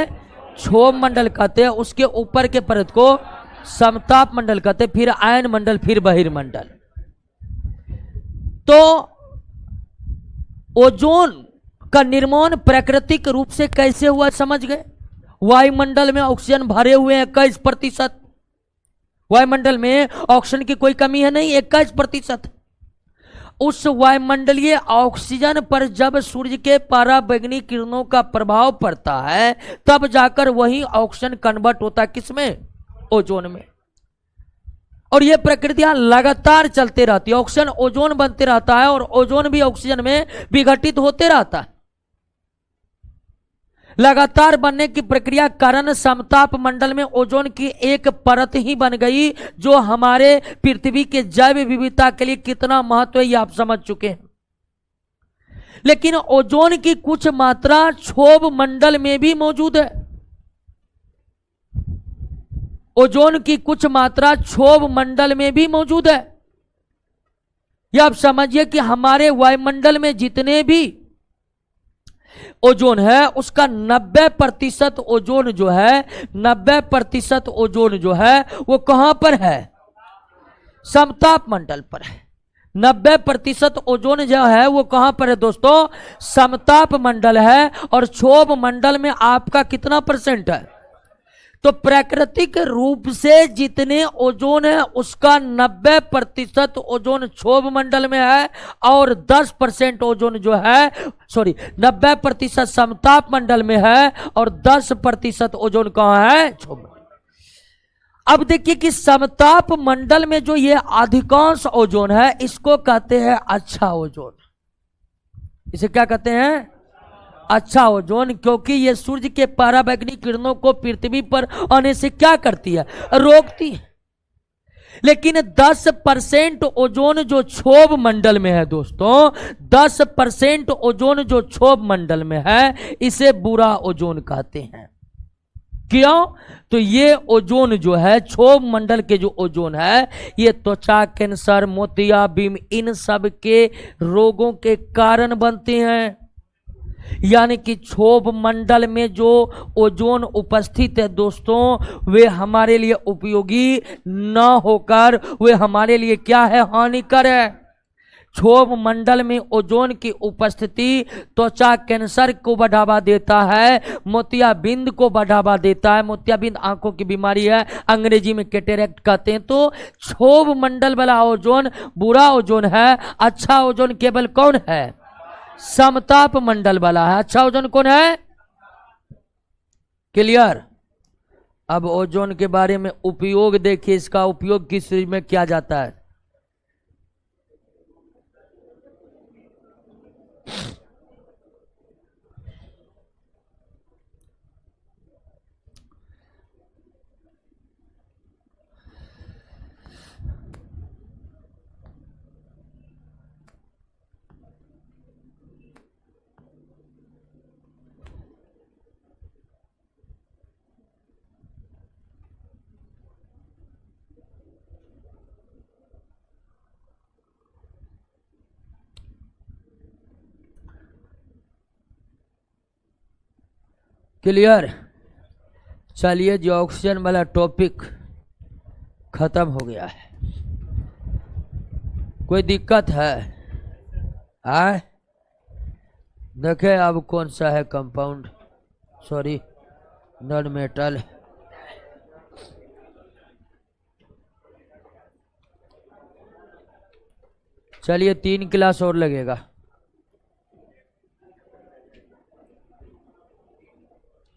क्षोभ मंडल कहते हैं, उसके ऊपर के परत को समताप मंडल कहते हैं, फिर आयन मंडल, फिर बहिर्मंडल। तो ओजोन का निर्माण प्राकृतिक रूप से कैसे हुआ समझ गए। वायुमंडल में ऑक्सीजन भरे हुए हैं 21%, वायुमंडल में ऑक्सीजन की कोई कमी है नहीं, 21%। उस वायुमंडलीय ऑक्सीजन पर जब सूर्य के पराबैंगनी किरणों का प्रभाव पड़ता है तब जाकर वही ऑक्सीजन कन्वर्ट होता है किसमें, ओजोन में। और यह प्रक्रिया लगातार चलते रहती है, ऑक्सीजन ओजोन बनते रहता है और ओजोन भी ऑक्सीजन में विघटित होते रहता है। लगातार बनने की प्रक्रिया कारण समताप मंडल में ओजोन की एक परत ही बन गई, जो हमारे पृथ्वी के जैव विविधता के लिए कितना महत्व है ये आप समझ चुके हैं। लेकिन ओजोन की कुछ मात्रा क्षोभ मंडल में भी मौजूद है। ओजोन की कुछ मात्रा क्षोभ मंडल में भी मौजूद है। यह आप समझिए कि हमारे वायुमंडल में जितने भी ओजोन है उसका 90% ओजोन जो है, 90% ओजोन जो है वो कहां पर है, समताप मंडल पर है। 90% ओजोन जो है वो कहां पर है दोस्तों, समताप मंडल है। और क्षोभ मंडल में आपका कितना परसेंट है, तो प्राकृतिक रूप से जितने ओजोन है उसका 90% ओजोन क्षोभ मंडल में है और 10% ओजोन जो है, सॉरी 90% समताप मंडल में है और 10% ओजोन कहां है, क्षोभ मंडल। अब देखिए कि समताप मंडल में जो ये अधिकांश ओजोन है इसको कहते हैं अच्छा ओजोन। इसे क्या कहते हैं, अच्छा ओजोन, क्योंकि ये सूर्य के पराबैंगनी किरणों को पृथ्वी पर आने से क्या करती है, रोकती है। लेकिन 10% ओजोन जो क्षोभ मंडल में है दोस्तों, 10% ओजोन जो क्षोभ मंडल में है इसे बुरा ओजोन कहते हैं। क्यों, तो ये ओजोन जो है, क्षोभ मंडल के जो ओजोन है, ये त्वचा कैंसर, मोतियाबिंद, इन सब के रोगों के कारण बनते हैं। यानी कि क्षोभ मंडल में जो ओजोन उपस्थित है दोस्तों, वे हमारे लिए उपयोगी न होकर वे हमारे लिए क्या है, हानिकर है। क्षोभ मंडल में ओजोन की उपस्थिति त्वचा कैंसर को बढ़ावा देता है, मोतियाबिंद को बढ़ावा देता है। मोतियाबिंद आंखों की बीमारी है, अंग्रेजी में कैटरेक्ट कहते हैं। तो क्षोभ मंडल वाला ओजोन बुरा ओजोन है। अच्छा ओजोन केवल कौन है, समताप मंडल वाला है। अच्छा ओजोन कौन है, क्लियर। अब ओजोन के बारे में उपयोग देखिए, इसका उपयोग किस चीज में किया जाता है। क्लियर। चलिए जो ऑक्सीजन वाला टॉपिक खत्म हो गया है। कोई दिक्कत है, आए देखे अब कौन सा है कंपाउंड, सॉरी नॉन मेटल। चलिए 3 क्लास और लगेगा।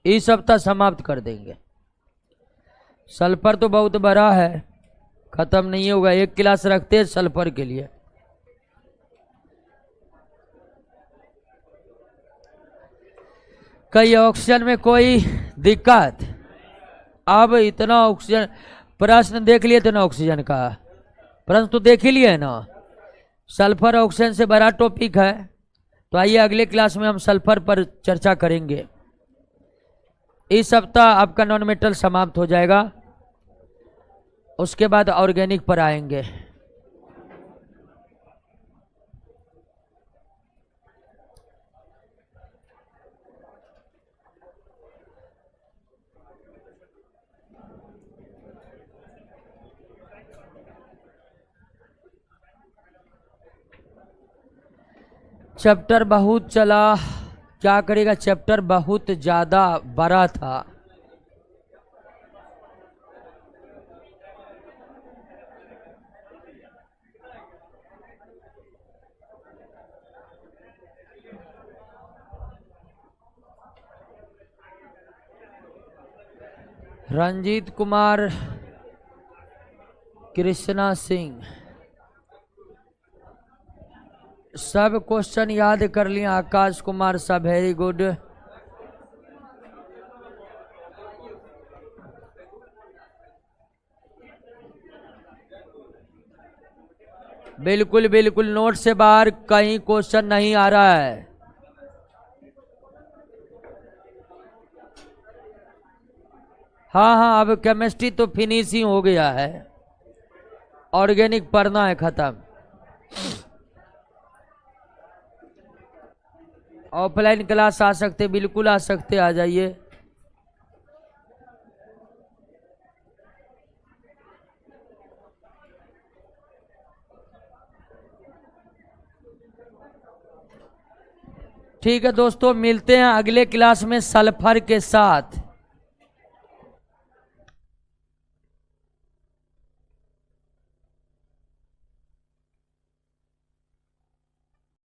इस सप्ताह समाप्त कर देंगे। सल्फर तो बहुत बड़ा है, खत्म नहीं होगा। 1 क्लास रखते हैं सल्फर के लिए। कई ऑक्सीजन में कोई दिक्कत, अब इतना ऑक्सीजन प्रश्न देख लिए थे ना, ऑक्सीजन का प्रश्न तो देख ही लिए ना। सल्फर ऑक्सीजन से बड़ा टॉपिक है, तो आइए अगले क्लास में हम सल्फर पर चर्चा करेंगे। इस सप्ताह आपका नॉन मेटल समाप्त हो जाएगा, उसके बाद ऑर्गेनिक पर आएंगे। चैप्टर बहुत चला, क्या करेगा, चैप्टर बहुत ज़्यादा बड़ा था। रंजीत कुमार, कृष्णा सिंह, सब क्वेश्चन याद कर लिए। आकाश कुमार सब वेरी गुड। बिल्कुल बिल्कुल, नोट से बाहर कहीं क्वेश्चन नहीं आ रहा है। हाँ हाँ, अब केमिस्ट्री तो फिनिश ही हो गया है, ऑर्गेनिक पढ़ना है, खत्म। ऑफलाइन क्लास आ सकते, बिल्कुल आ सकते, आ जाइए। ठीक है दोस्तों, मिलते हैं अगले क्लास में सल्फर के साथ।